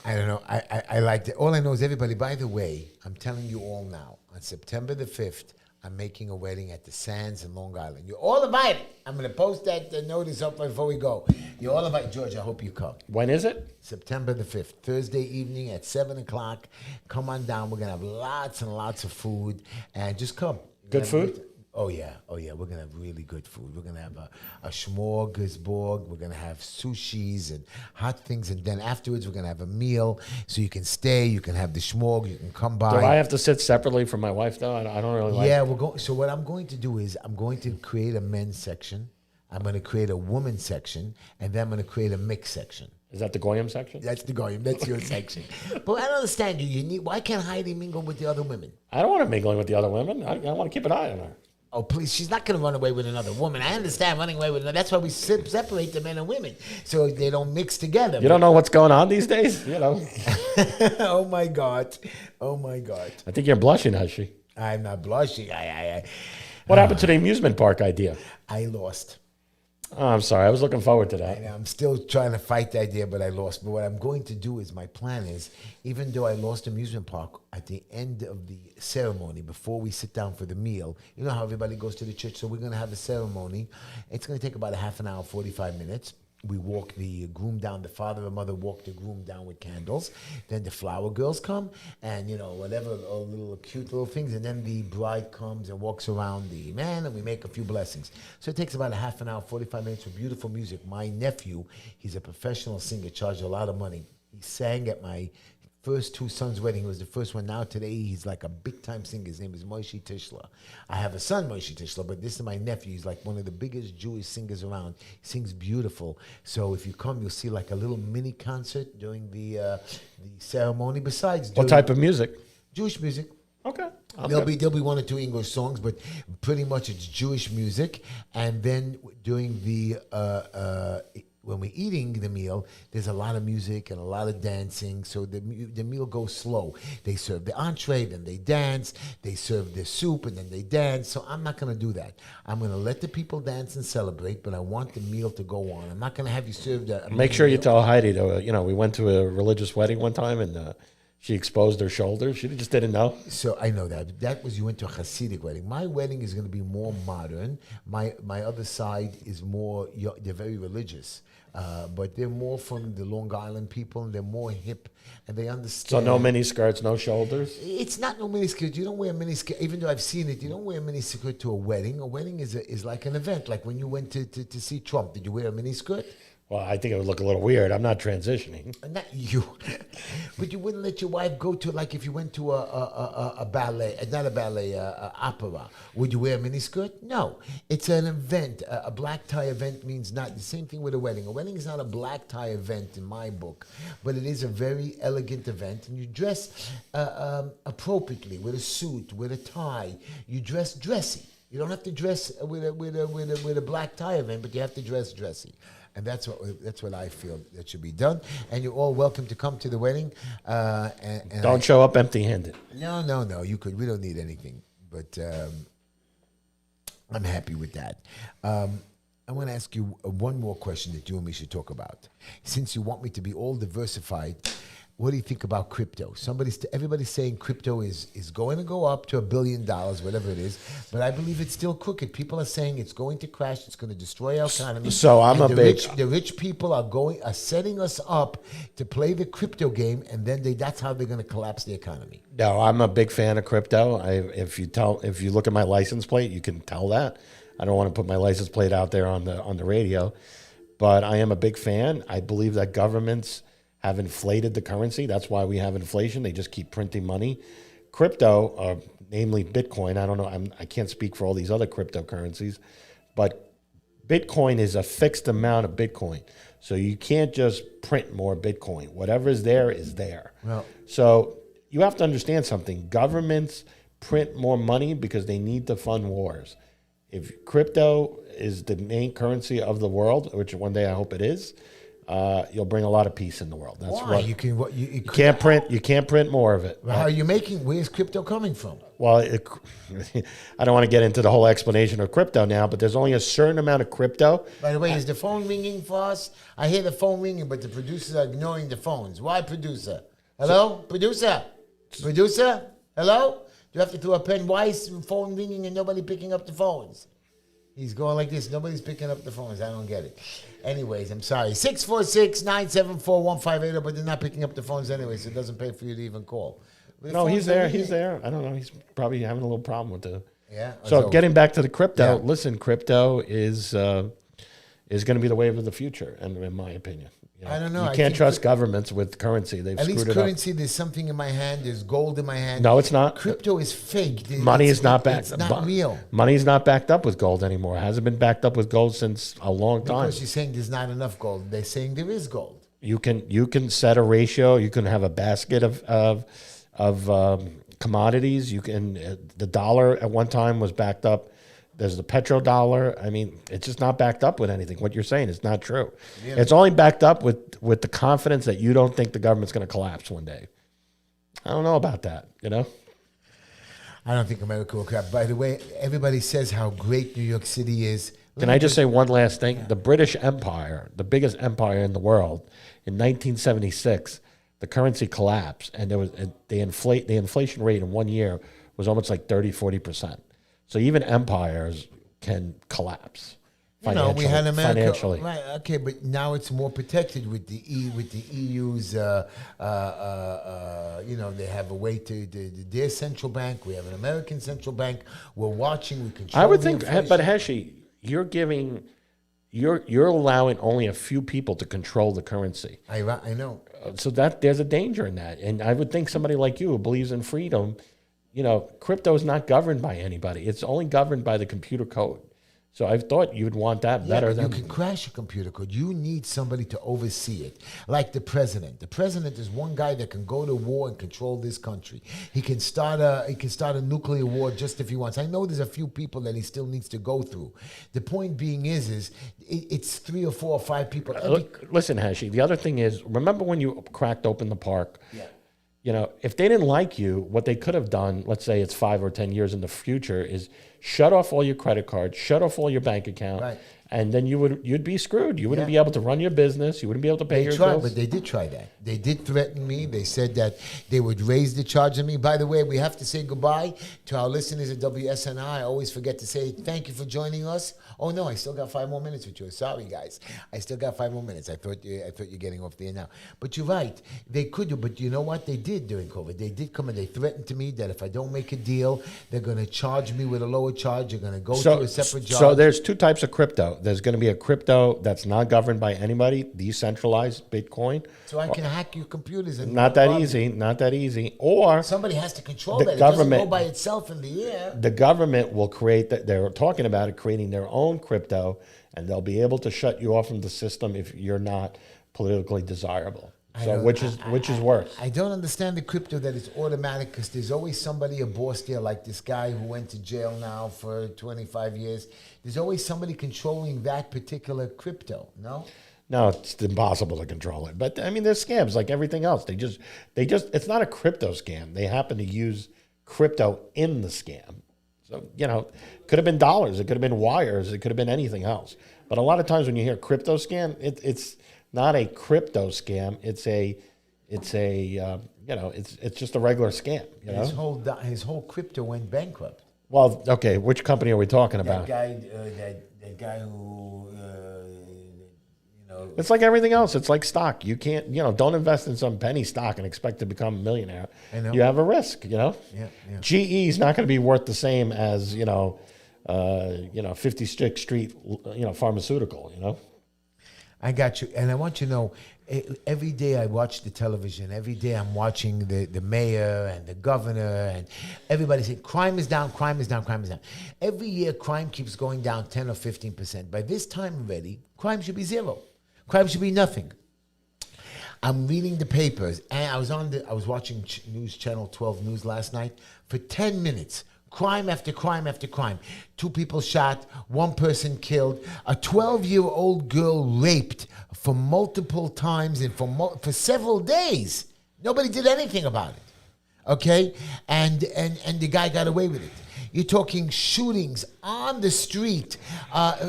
I don't know. I liked it. All I know is everybody, by the way, I'm telling you all now, on September the 5th, I'm making a wedding at the Sands in Long Island. You're all invited. I'm going to post that notice up before we go. You're all invited. George, I hope you come. When is it? September the 5th, Thursday evening at 7 o'clock. Come on down. We're going to have lots and lots of food. And just come. Good food? Oh, yeah. We're going to have really good food. We're going to have a smorgasbord. We're going to have sushis and hot things. And then afterwards, we're going to have a meal. So you can stay. You can have the schmorg. You can come by. Do I have to sit separately from my wife, though? I don't really like it. Yeah, so what I'm going to do is I'm going to create a men's section. I'm going to create a women's section. And then I'm going to create a mixed section. Is that the Goyim section? That's the Goyim. That's your section. But I don't understand you. Why can't Heidi mingle with the other women? I don't want to mingle with the other women. I want to keep an eye on her. Oh, please, she's not going to run away with another woman. I understand running away with another. That's why we separate the men and women, so they don't mix together. You don't know what's going on these days? Oh, my God. I think you're blushing, Heshy. I'm not blushing. What happened to the amusement park idea? I lost. Oh, I'm sorry. I was looking forward to that. I'm still trying to fight the idea, but I lost. But what I'm going to do is, my plan is, even though I lost amusement park, at the end of the ceremony, before we sit down for the meal, you know how everybody goes to the church, so we're going to have a ceremony. It's going to take about a half an hour, 45 minutes. We walk the groom down, the father and mother walk the groom down with candles. Then the flower girls come and, whatever, little cute little things. And then the bride comes and walks around the man and we make a few blessings. So it takes about a half an hour, 45 minutes with beautiful music. My nephew, he's a professional singer, charged a lot of money. He sang at my first two sons' wedding. He was the first one. Now today he's like a big-time singer. His name is Heshy. I have a son, Heshy, but this is my nephew. He's like one of the biggest Jewish singers around. He sings beautiful. So if you come, you'll see like a little mini concert during the ceremony. Besides, what type of music? Jewish music. Okay. There'll be one or two English songs, but pretty much it's Jewish music. And then during when we're eating the meal, there's a lot of music and a lot of dancing, so the meal goes slow. They serve the entree, then they dance. They serve the soup, and then they dance. So I'm not going to do that. I'm going to let the people dance and celebrate, but I want the meal to go on. I'm not going to have you serve the... Make sure you tell Heidi, though, we went to a religious wedding one time, and She exposed her shoulders. She just didn't know. So I know that. That was, you went to a Hasidic wedding. My wedding is going to be more modern. My other side is more, they're very religious. But they're more from the Long Island people, and they're more hip, and they understand. So no mini skirts, no shoulders? It's not no miniskirt. You don't wear a miniskirt, even though I've seen it. You don't wear a miniskirt to a wedding. A wedding is like an event. Like when you went to see Trump, did you wear a miniskirt? Well, I think it would look a little weird. I'm not transitioning. Not you, but you wouldn't let your wife go to, like, if you went to a ballet, not a ballet, opera. Would you wear a miniskirt? No, it's an event. A black tie event means not the same thing with a wedding. A wedding is not a black tie event in my book, but it is a very elegant event, and you dress appropriately with a suit, with a tie. You dress dressy. You don't have to dress with a black tie event, but you have to dress dressy. And that's what I feel that should be done. And you're all welcome to come to the wedding. And Don't show up empty-handed. No. You could. We don't need anything. But I'm happy with that. I want to ask you one more question that you and me should talk about. Since you want me to be all diversified, what do you think about crypto? Everybody's saying crypto is going to go up to $1 billion, whatever it is. But I believe it's still crooked. People are saying it's going to crash. It's going to destroy our economy. So the rich people are setting us up to play the crypto game, and then that's how they're going to collapse the economy. No, I'm a big fan of crypto. If you look at my license plate, you can tell that. I don't want to put my license plate out there on the radio, but I am a big fan. I believe that governments have inflated the currency. That's why we have inflation. They just keep printing money. Crypto, namely Bitcoin, I don't know, I can't speak for all these other cryptocurrencies, but Bitcoin is a fixed amount of Bitcoin. So you can't just print more Bitcoin. Whatever is there is there. Well, so you have to understand something. Governments print more money because they need to fund wars. If crypto is the main currency of the world, which one day I hope it is, you'll bring a lot of peace in the world. That's why? What you can't print. You can't print more of it. How are you making? Where's crypto coming from? Well, I don't want to get into the whole explanation of crypto now, but there's only a certain amount of crypto. By the way, is the phone ringing for us? I hear the phone ringing, but the producers are ignoring the phones. Why, producer? Hello, producer? Producer? Hello? Do you have to throw a pen? Why is the phone ringing and nobody picking up the phones? He's going like this. Nobody's picking up the phones. I don't get it. Anyways, I'm sorry. 646-974-1580, but they're not picking up the phones anyway, so it doesn't pay for you to even call. No, he's there. He's there. I don't know. He's probably having a little problem with the. Yeah. So getting back to the crypto, listen, crypto is going to be the wave of the future, and in my opinion. I don't know. You can't trust governments with currency. They've screwed it up. At least currency, there's something in my hand. There's gold in my hand. No, it's not. Crypto is fake. Money is not backed. It's not real. Money is not backed up with gold anymore. It hasn't been backed up with gold since a long time. Because you're saying there's not enough gold. They're saying there is gold. You can set a ratio. You can have a basket of commodities. You can the dollar at one time was backed up. There's the petrodollar. I mean, it's just not backed up with anything. What you're saying is not true. Yeah. It's only backed up with the confidence that you don't think the government's going to collapse one day. I don't know about that, I don't think America will collapse. By the way, everybody says how great New York City is. Can I just say one last thing? Yeah. The British Empire, the biggest empire in the world, in 1976, the currency collapsed, and the inflation rate in 1 year was almost like 30-40%. So even empires can collapse. We had America financially. Right, okay, but now it's more protected with the EU's. They have a way to their central bank. We have an American central bank. We're watching. We control. I would think, but Heshy, you're allowing only a few people to control the currency. I know. So that there's a danger in that, and I would think somebody like you who believes in freedom. Crypto is not governed by anybody. It's only governed by the computer code. So I thought you'd want that better than... You can crash a computer code. You need somebody to oversee it, like the president. The president is one guy that can go to war and control this country. He can start a nuclear war just if he wants. I know there's a few people that he still needs to go through. The point being is it's 3 or 4 or 5 people. Listen, Heshy, the other thing is, remember when you cracked open the park? Yeah. If they didn't like you, what they could have done, let's say it's 5 or 10 years in the future, is shut off all your credit cards, shut off all your bank account, Right. and then you'd be screwed. You wouldn't be able to run your business. You wouldn't be able to pay your bills. But they did try that. They did threaten me. They said that they would raise the charge on me. By the way, we have to say goodbye to our listeners at WSNI. I always forget to say thank you for joining us. Oh no, I still got 5 more minutes with you. Sorry, guys. I still got 5 more minutes. I thought you're getting off the air now. But you're right. They could do. But you know what they did during COVID? They did come and they threatened to me that if I don't make a deal, they're going to charge me with a lower charge. They're going to go to a separate charge. So there's 2 types of crypto. There's going to be a crypto that's not governed by anybody, decentralized Bitcoin. So I can hack your computers. And Not that easy. Or somebody has to control the that. It government doesn't go by itself in the air. The government will create that. They're talking about it, creating their own crypto, and they'll be able to shut you off from the system if you're not politically desirable. So which is worse? I don't understand the crypto that it's automatic because there's always somebody, a boss there, like this guy who went to jail now for 25 years. There's always somebody controlling that particular crypto, no? No, it's impossible to control it. But I mean, there's scams like everything else. They just it's not a crypto scam. They happen to use crypto in the scam. So, it could have been dollars, it could have been wires, it could have been anything else. But a lot of times when you hear crypto scam, it's not a crypto scam. It's just a regular scam. His whole crypto went bankrupt. Well, okay, which company are we talking about? That guy who, It's like everything else. It's like stock. You can't, don't invest in some penny stock and expect to become a millionaire. I know. You have a risk, Yeah. GE is not going to be worth the same as, 56th Street, pharmaceutical, I got you. And I want you to know, every day I watch the television. Every day I'm watching the mayor and the governor and everybody saying crime is down, crime is down, crime is down. Every year crime keeps going down 10 or 15%. By this time already, crime should be zero. Crime should be nothing. I'm reading the papers, and I was watching News Channel 12 News last night for 10 minutes. Crime after crime after crime. 2 people shot, 1 person killed, a 12-year-old girl raped for multiple times and for several days. Nobody did anything about it. Okay? And the guy got away with it. You're talking shootings on the street,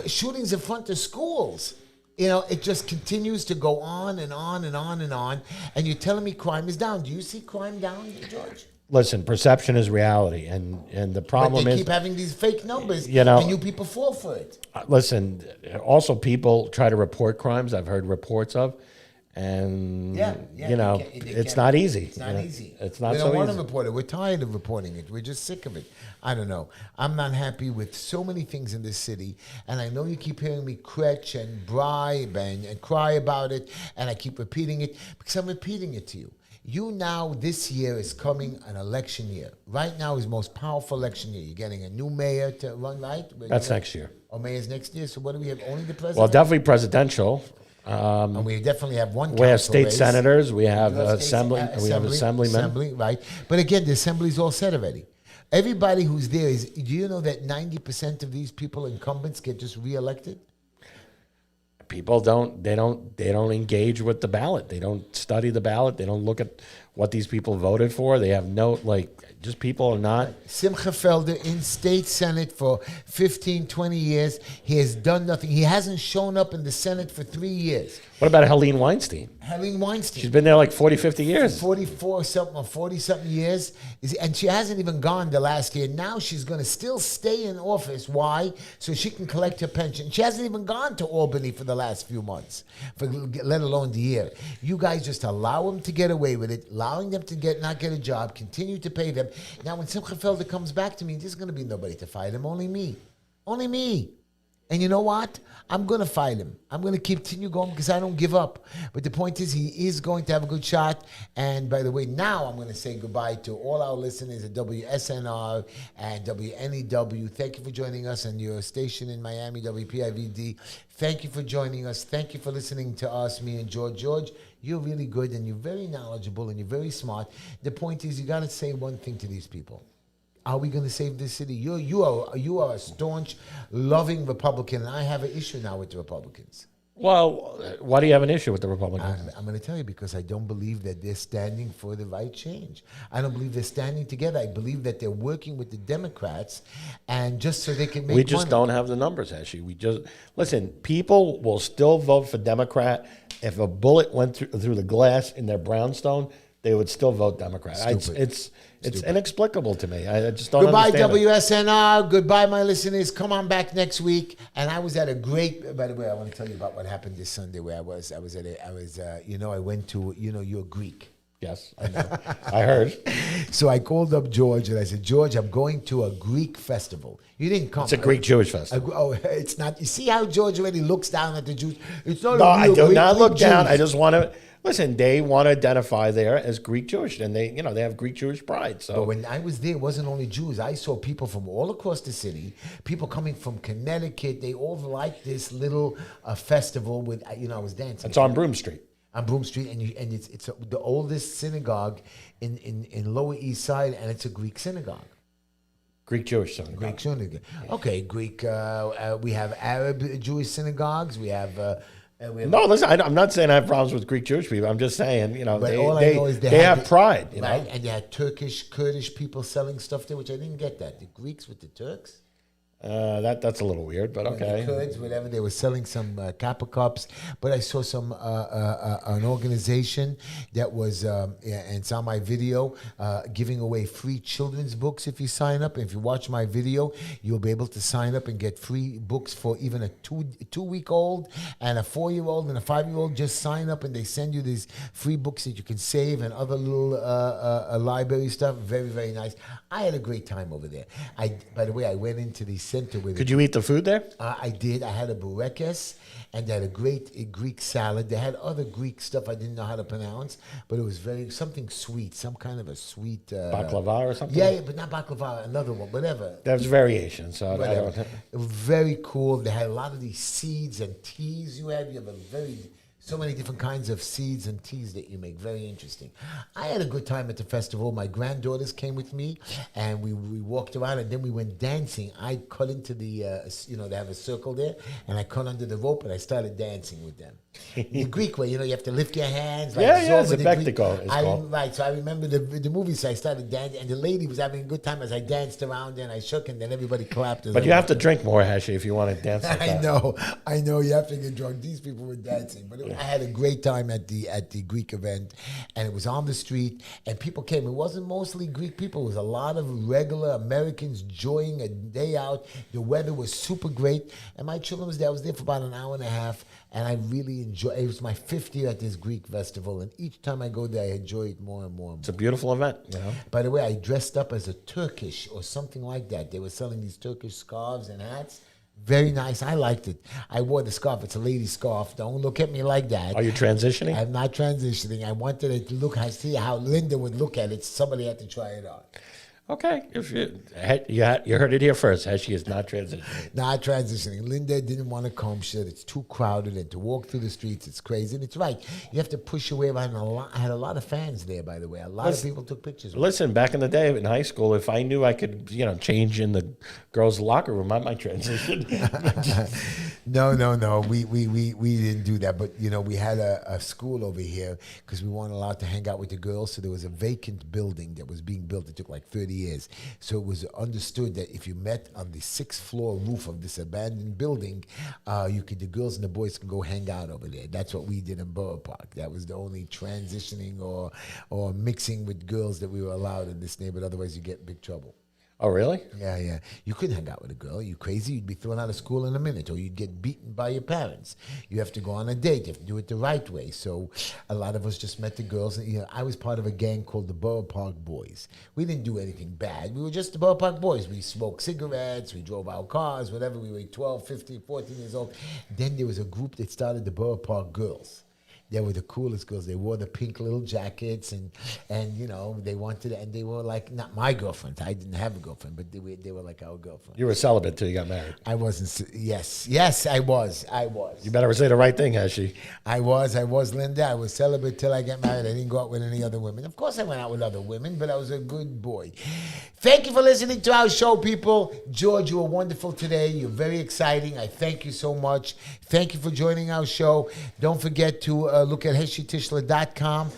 shootings in front of schools. It just continues to go on and on and on and on. And you're telling me crime is down. Do you see crime down, George? Listen, perception is reality, and the problem but they is keep having these fake numbers, and you people fall for it. Listen, also people try to report crimes. I've heard reports of, and it's not easy. It's not easy. It's not so easy. We don't want to report it. We're tired of reporting it. We're just sick of it. I don't know. I'm not happy with so many things in this city, and I know you keep hearing me cretch and bribe and cry about it, and I keep repeating it because I'm repeating it to you. This year is coming an election year. Right now is the most powerful election year. You're getting a new mayor to run, right? That's next year. Oh, mayor's next year. So what do we have? Only the president? Well, definitely presidential. And we definitely have one. We have state race. senators. We have assemblymen. Assembly, right? But again, the assembly's all set already. Everybody who's there is. Do you know that 90% of these people, incumbents, get just reelected? People don't engage with the ballot. They don't study the ballot. They don't look at what these people voted for. They have just people are not. Simcha Felder in state senate for 15, 20 years. He has done nothing. He hasn't shown up in the Senate for 3 years. What about Helene Weinstein? Helene Weinstein. She's been there like 40, 50 years. 44-something or 40-something years. And she hasn't even gone the last year. Now she's going to still stay in office. Why? So she can collect her pension. She hasn't even gone to Albany for the last few months, let alone the year. You guys just allow them to get away with it, allowing them to not get a job, continue to pay them. Now, when Simcha Felder comes back to me, there's going to be nobody to fight him. Only me. Only me. And you know what? I'm going to fight him. I'm going to continue going because I don't give up. But the point is, he is going to have a good shot. And by the way, now I'm going to say goodbye to all our listeners at WSNR and WNEW. Thank you for joining us on your station in Miami, WPIVD. Thank you for joining us. Thank you for listening to us, me and George. George, you're really good and you're very knowledgeable and you're very smart. The point is, you got to say one thing to these people. Are we going to save this city? You are a staunch, loving Republican, and I have an issue now with the Republicans. Well, why do you have an issue with the Republicans? I'm going to tell you because I don't believe that they're standing for the right change. I don't believe they're standing together. I believe that they're working with the Democrats, and just so they can make We just money. don't have the numbers, Heshy. We just listen. People will still vote for Democrat if a bullet went through the glass in their brownstone. They would still vote Democrat. It's inexplicable to me. I just don't Goodbye, understand it. WSNR. Goodbye, my listeners. Come on back next week. And I was at a great. By the way, I want to tell you about what happened this Sunday. Where I was at. I went to. You're Greek. Yes, I know. I heard. So I called up George and I said, George, I'm going to a Greek festival. You didn't come. It's a Greek Jewish festival. It's not. You see how George already looks down at the Jews? It's not. No, a I real do Greek not look Jews. down. I just want to listen. They want to identify there as Greek Jewish, and they have Greek Jewish pride. So But when I was there, it wasn't only Jews. I saw people from all across the city, people coming from Connecticut. They all liked this little festival with, I was dancing. it's on Broome Street. On Broome Street, and it's the oldest synagogue in Lower East Side, and it's a Greek synagogue. Greek Jewish synagogue. Greek synagogue. Okay, Greek. We have Arab Jewish synagogues. We have. No, listen. I'm not saying I have problems with Greek Jewish people. I'm just saying, But all I know is they have pride, right? know? And they had Turkish, Kurdish people selling stuff there, which I didn't get that. The Greeks with the Turks. That's a little weird, but okay. The Kurds, whatever, they were selling some Kappa cups, but I saw some an organization that was, and it's on my video, giving away free children's books if you sign up. If you watch my video, you'll be able to sign up and get free books for even a two-week-old and a 4-year-old and a 5-year-old. Just sign up and they send you these free books that you can save and other little library stuff. Very, very nice. I had a great time over there. By the way, I went into the center with Could you eat the food there? I did. I had a burekes, and they had a great Greek salad. They had other Greek stuff I didn't know how to pronounce, but it was something sweet, some kind of a sweet... Baklava or something? Yeah, but not baklava, another one, whatever. There's variation, so I Whatever. don't... It was very cool. They had a lot of these seeds and teas you have. You have so many different kinds of seeds and teas that you make. Very interesting. I had a good time at the festival. My granddaughters came with me, and we walked around, and then we went dancing. I cut into the, they have a circle there, and I cut under the rope, and I started dancing with them. The Greek way, you have to lift your hands. Like it's a the spectacle. Greek. Right, so I remember the movie, so I started dancing, and the lady was having a good time as I danced around, and I shook, and then everybody clapped. But you have to drink more, Heshy, if you want to dance like that. I know, you have to get drunk. These people were dancing, but I had a great time at the Greek event, and it was on the street, and people came. It wasn't mostly Greek people. It was a lot of regular Americans enjoying a day out. The weather was super great, and my children was there. I was there for about an hour and a half, and I really enjoyed. It was my 5th year at this Greek festival, and each time I go there, I enjoy it more and more and more. It's a beautiful event, By the way, I dressed up as a Turkish or something like that. They were selling these Turkish scarves and hats. Very nice. I liked it. I wore the scarf. It's a lady scarf. Don't look at me like that. Are you transitioning? I'm not transitioning. I wanted it to look. I see how Linda would look at it. Somebody had to try it on. Okay. If you heard it here first. Heshy is not transitioning. Not transitioning. Linda didn't want to come. She said it's too crowded and to walk through the streets, it's crazy. And it's right. You have to push your way around. I had a lot of fans there, by the way. A lot of people took pictures with me. Listen, back in the day in high school, if I knew I could, change in the girls' locker room, I might transition. No. We didn't do that. But, we had a school over here because we weren't allowed to hang out with the girls. So there was a vacant building that was being built. It took like 30 years. So it was understood that if you met on the 6th floor roof of this abandoned building, the girls and the boys can go hang out over there. That's what we did in Borough Park. That was the only transitioning or mixing with girls that we were allowed in this neighborhood. Otherwise, you get in big trouble. Oh, really? Yeah. You couldn't hang out with a girl. You crazy? You'd be thrown out of school in a minute, or you'd get beaten by your parents. You have to go on a date. You have to do it the right way. So a lot of us just met the girls. I was part of a gang called the Borough Park Boys. We didn't do anything bad. We were just the Borough Park Boys. We smoked cigarettes. We drove our cars, whatever. We were 12, 15, 14 years old. Then there was a group that started the Borough Park Girls. They were the coolest girls. They wore the pink little jackets, and you know, they wanted, and they were like, not my girlfriend. I didn't have a girlfriend, but they were like our girlfriend. You were celibate till you got married. I wasn't. Yes, I was. You better say the right thing, Heshy. I was, Linda. I was celibate till I got married. I didn't go out with any other women. Of course, I went out with other women, but I was a good boy. Thank you for listening to our show, people. George, you were wonderful today. You're very exciting. I thank you so much. Thank you for joining our show. Don't forget to look at HeshyTishler.com.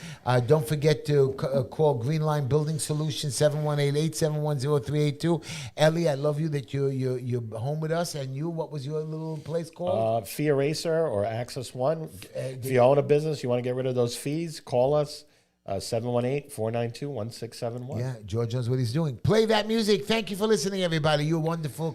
Don't forget to call Green Line Building Solutions, 718-871-0382. Ellie, I love you that you're home with us. And you, what was your little place called? Fee Eraser or Access One. If you own a business, you want to get rid of those fees, call us. 718-492-1671. Yeah, George knows what he's doing. Play that music. Thank you for listening, everybody. You're wonderful.